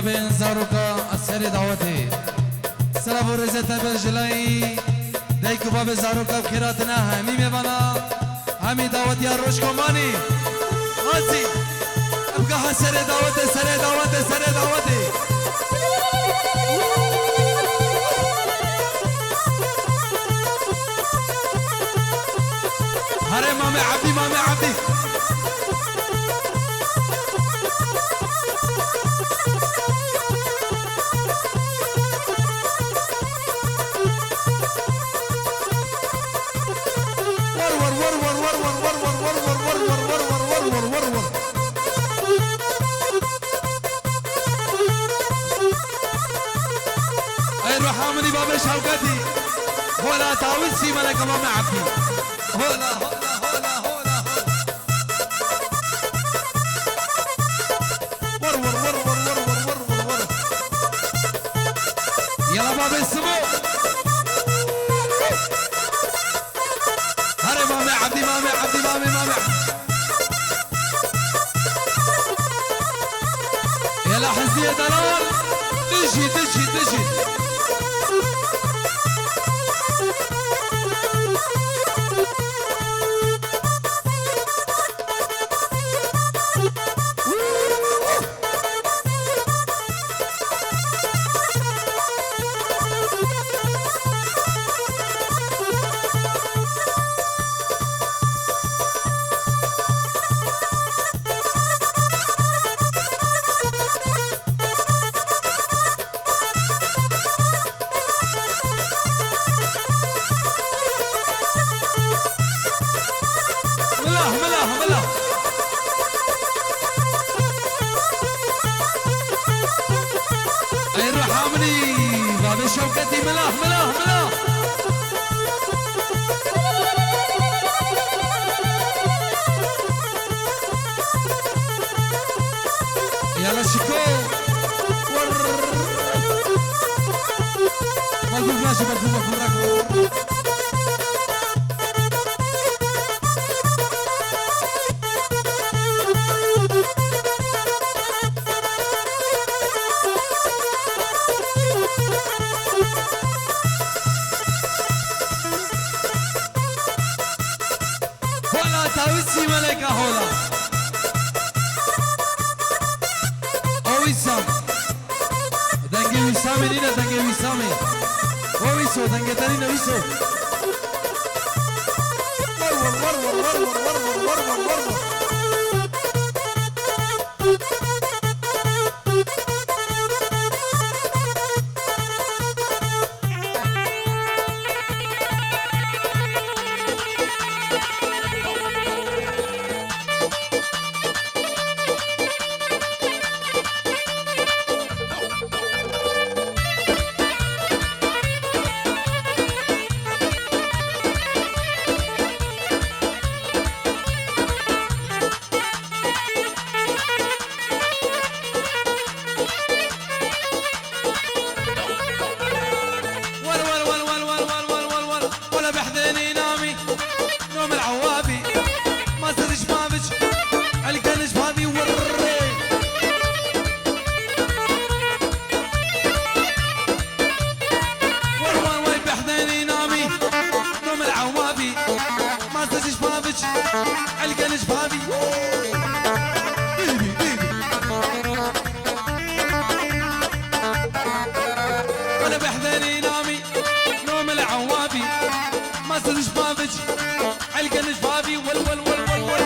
بين زاروكا السر دعوتي سلام ورزت بالجلاي دايكو باب زاروكا بخيراتنا همي مبانا همي دعوتي الروش كوماني غازي ابقى سر دعوتي سر دعوتي سر دعوتي هري مامي عبدي مامي عبدي شوقتي هولا تاويسي ملك ماما عبدي هولا هولا هولا هولا ور ور ور ور ور ور ور ور يلا بابا السمو هري مامي عبدي مامي عبدي مامي مامي يلا حزية دلال تجي تجي تجي شوكتي ملاح ملاح ملاح يلا شكو ملفوف ماشي ملفوف مراكب تاويسي ملكة هولا وسام دنجي وسامي نينا دنجي وسامي ويسو دنجي تانينا ويسو ورور ورور ورور ورور ورور ورور القى شبابي بيبي بيبي ولا بحذاني نامي نوم العوابي ما صد شبابك القى شبابي ول ول ول ول ول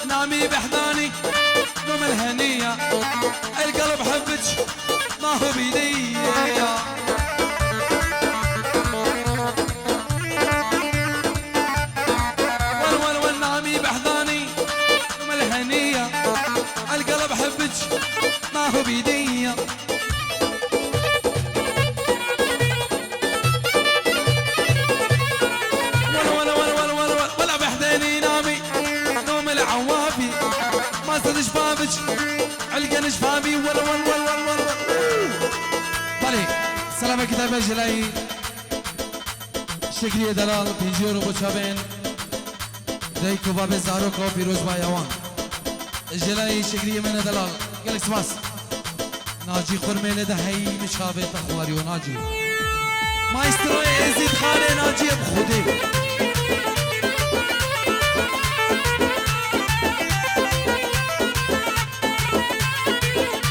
نامي بحضاني نوم الهنية القلب حبك ما هو بيدي ول نامي بحضاني نوم الهنية القلب حبك ما هو بيدي ولا بحضاني نامي نوم العوافي ما صد شبابك علقن شبابي ول ول ول ول ول طلي سلامة كتابة جلاي شکریه دلال پنجی رو بچابین دیکو باب زاروکو پیروز بایوان جلای شکریه من دلال گلک سپاس ناجی خرمه ده هی مشابه تخواری و ناجی ماسترو ازید خانه ناجی بخودی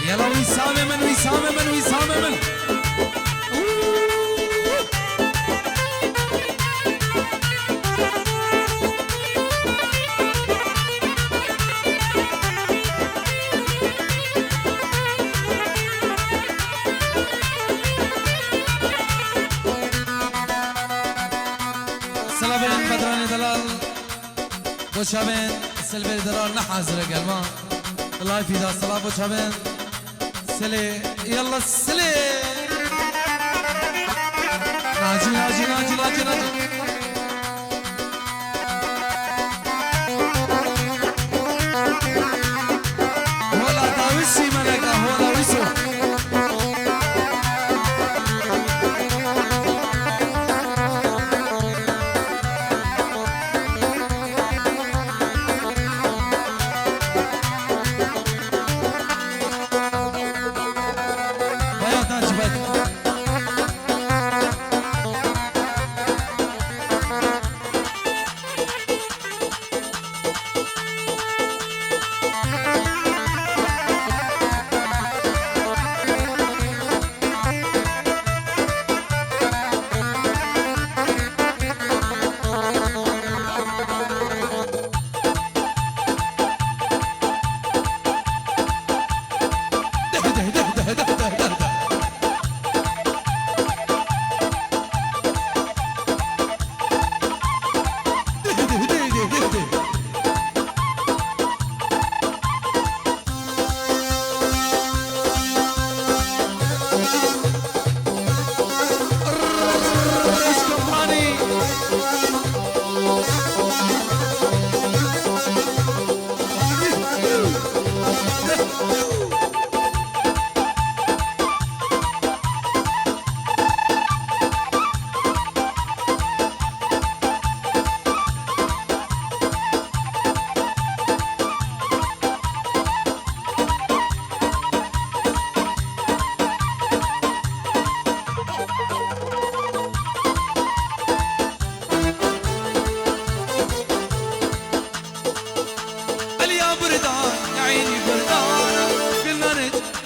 يلا وسام من وسام من وسام من سلابين بدراني دلال بوشابين سلبي دلال نحازر قلبان الله يفيد الصلاة بوشابين سلي يلا السلي ناجي ناجي ناجي ناجي ناجي هولا داوسي ملكا هولا ويسو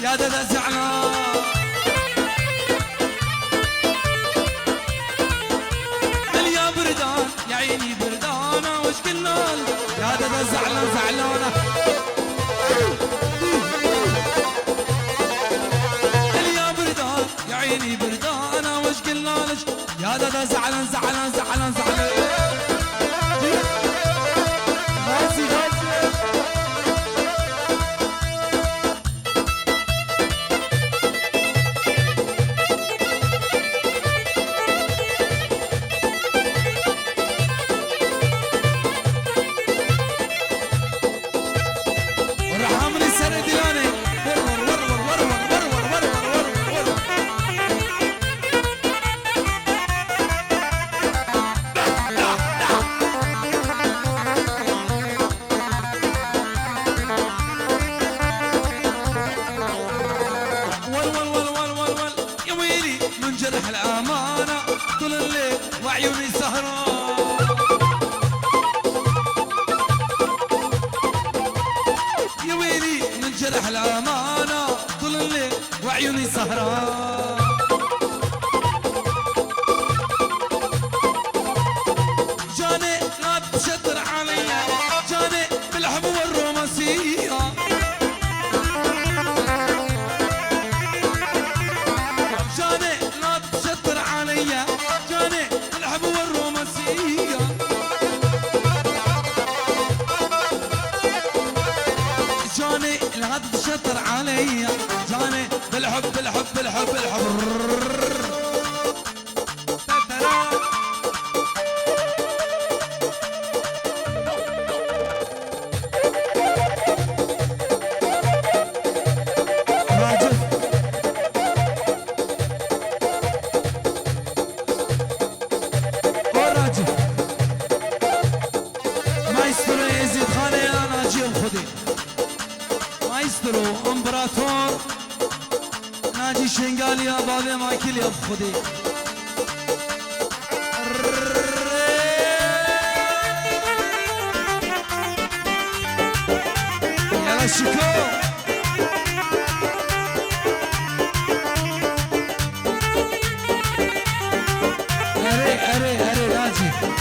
يا دادا زعلان يا بردان يا عيني بردانة وش قلنا يا دادا زعلان زعلانة يا بردان يا عيني بردانة وش قلنا يا دادا زعلان زعلان زعلان زعلان غازي غازي الأمانة طول الليل وعيوني سهران يا ويلي من جرح الأمانة طول الليل وعيوني سهران جاني لا تشطر علي جاني بالحب والرومانسية جاني الحب والرومانسية جاني لا تشطر علي جاني بالحب بالحب بالحب بالحب امپراتور ناجی شنگالیا بابی مایکلی اب خودی یلا شکو اره ناجی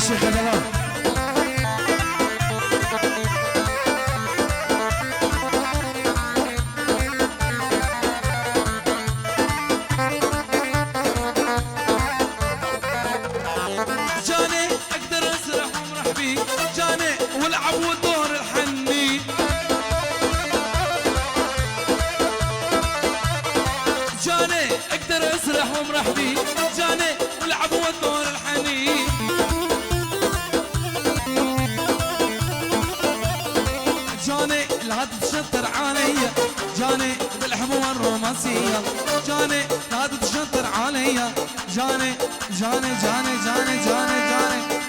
الشيخ دلال جاني اقدر اسرح وامرح بيه جاني والعب والدور الحني جاني اقدر اسرح وامرح بيه جاني والعب والدور الحنين جاني لا تتشطر عليا جاني بالحبوة الرومانسية جاني لا تتشطر عليا جاني جاني جاني جاني جاني جاني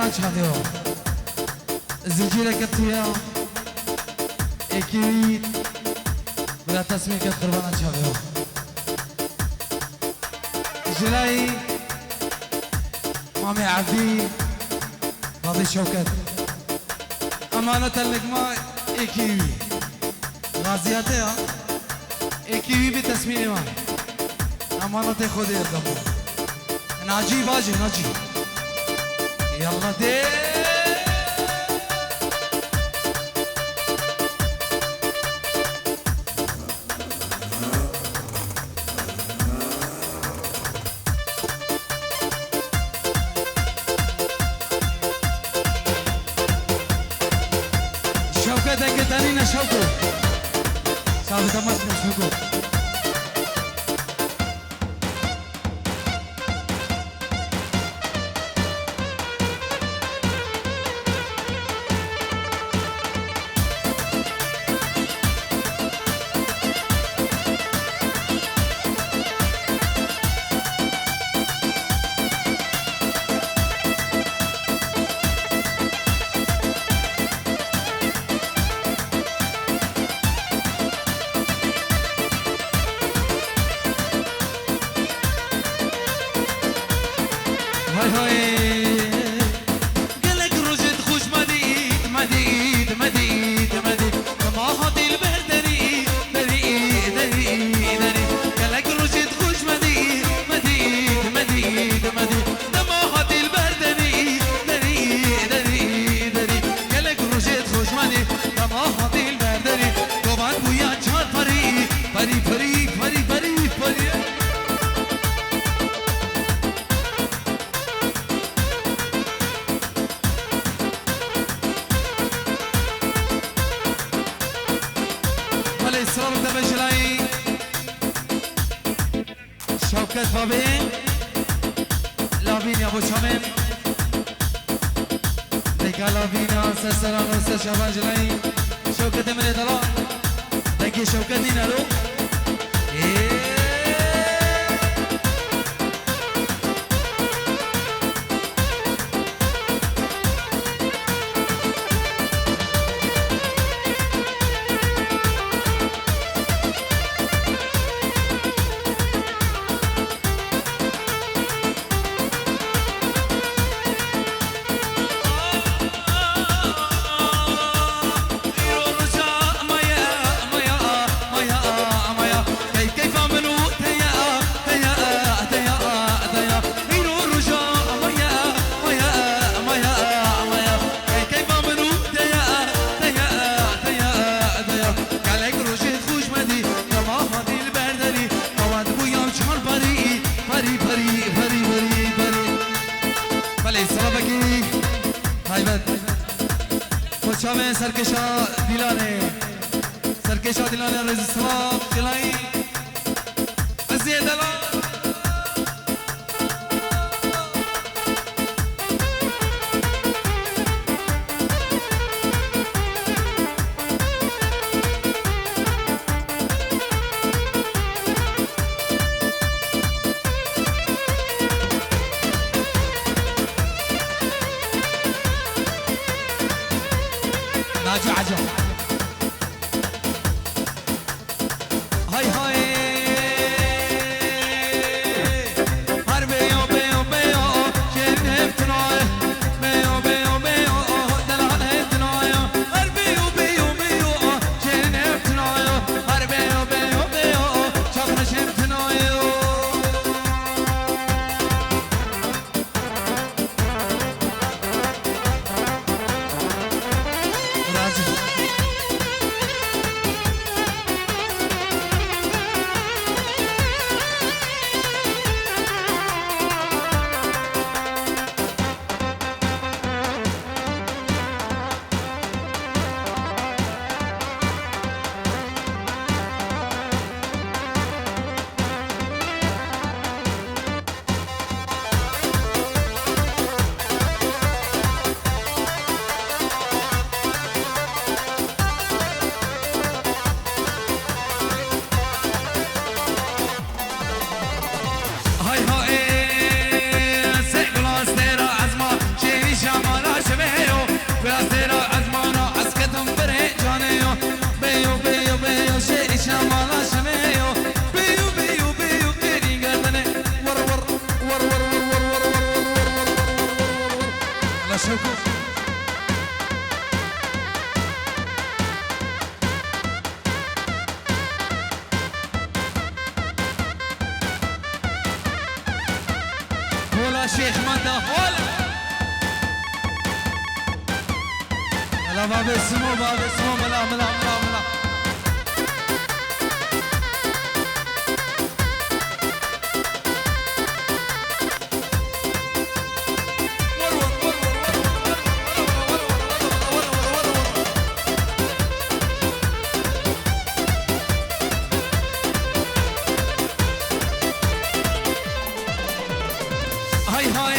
قربانا چادیو زنجیره کتیا اکیوید برای تصمیم که قربانا چادیو جلای مامي عبدي راضي شوكت أمانة اللقمة إيكيوي غازياتها إيكيوي بتسميني معي أمانة خودي الدمو ناجي باجي ناجي يلا دي دنگ تانی نشوکو ثابت امت نشوکو هاي هاي قالك رجت خوش مديد مديد مديد مديد ما هادي البردري دري دري دري قالك رجت خوش مديد مديد مديد مديد ما هادي البردري دري دري دري قالك رجت خوش مديد ما هادي البردري طبعا بويا چار فري فري فري فري فري فري إصرار دبجلاي شوكت بابي لافين يا ابو شامل ديكا لافينا سسران وسشابا جلاي شوكت من دلا ديكي شوكت دينارو سرکشا دیلانه سرکشا دیلانه رزسلام جلایی ازیه دلان ناجي عجب هاي هاي الشيخ ماندا هولا لا باب اسمه ملا ملا ملا ملا هاي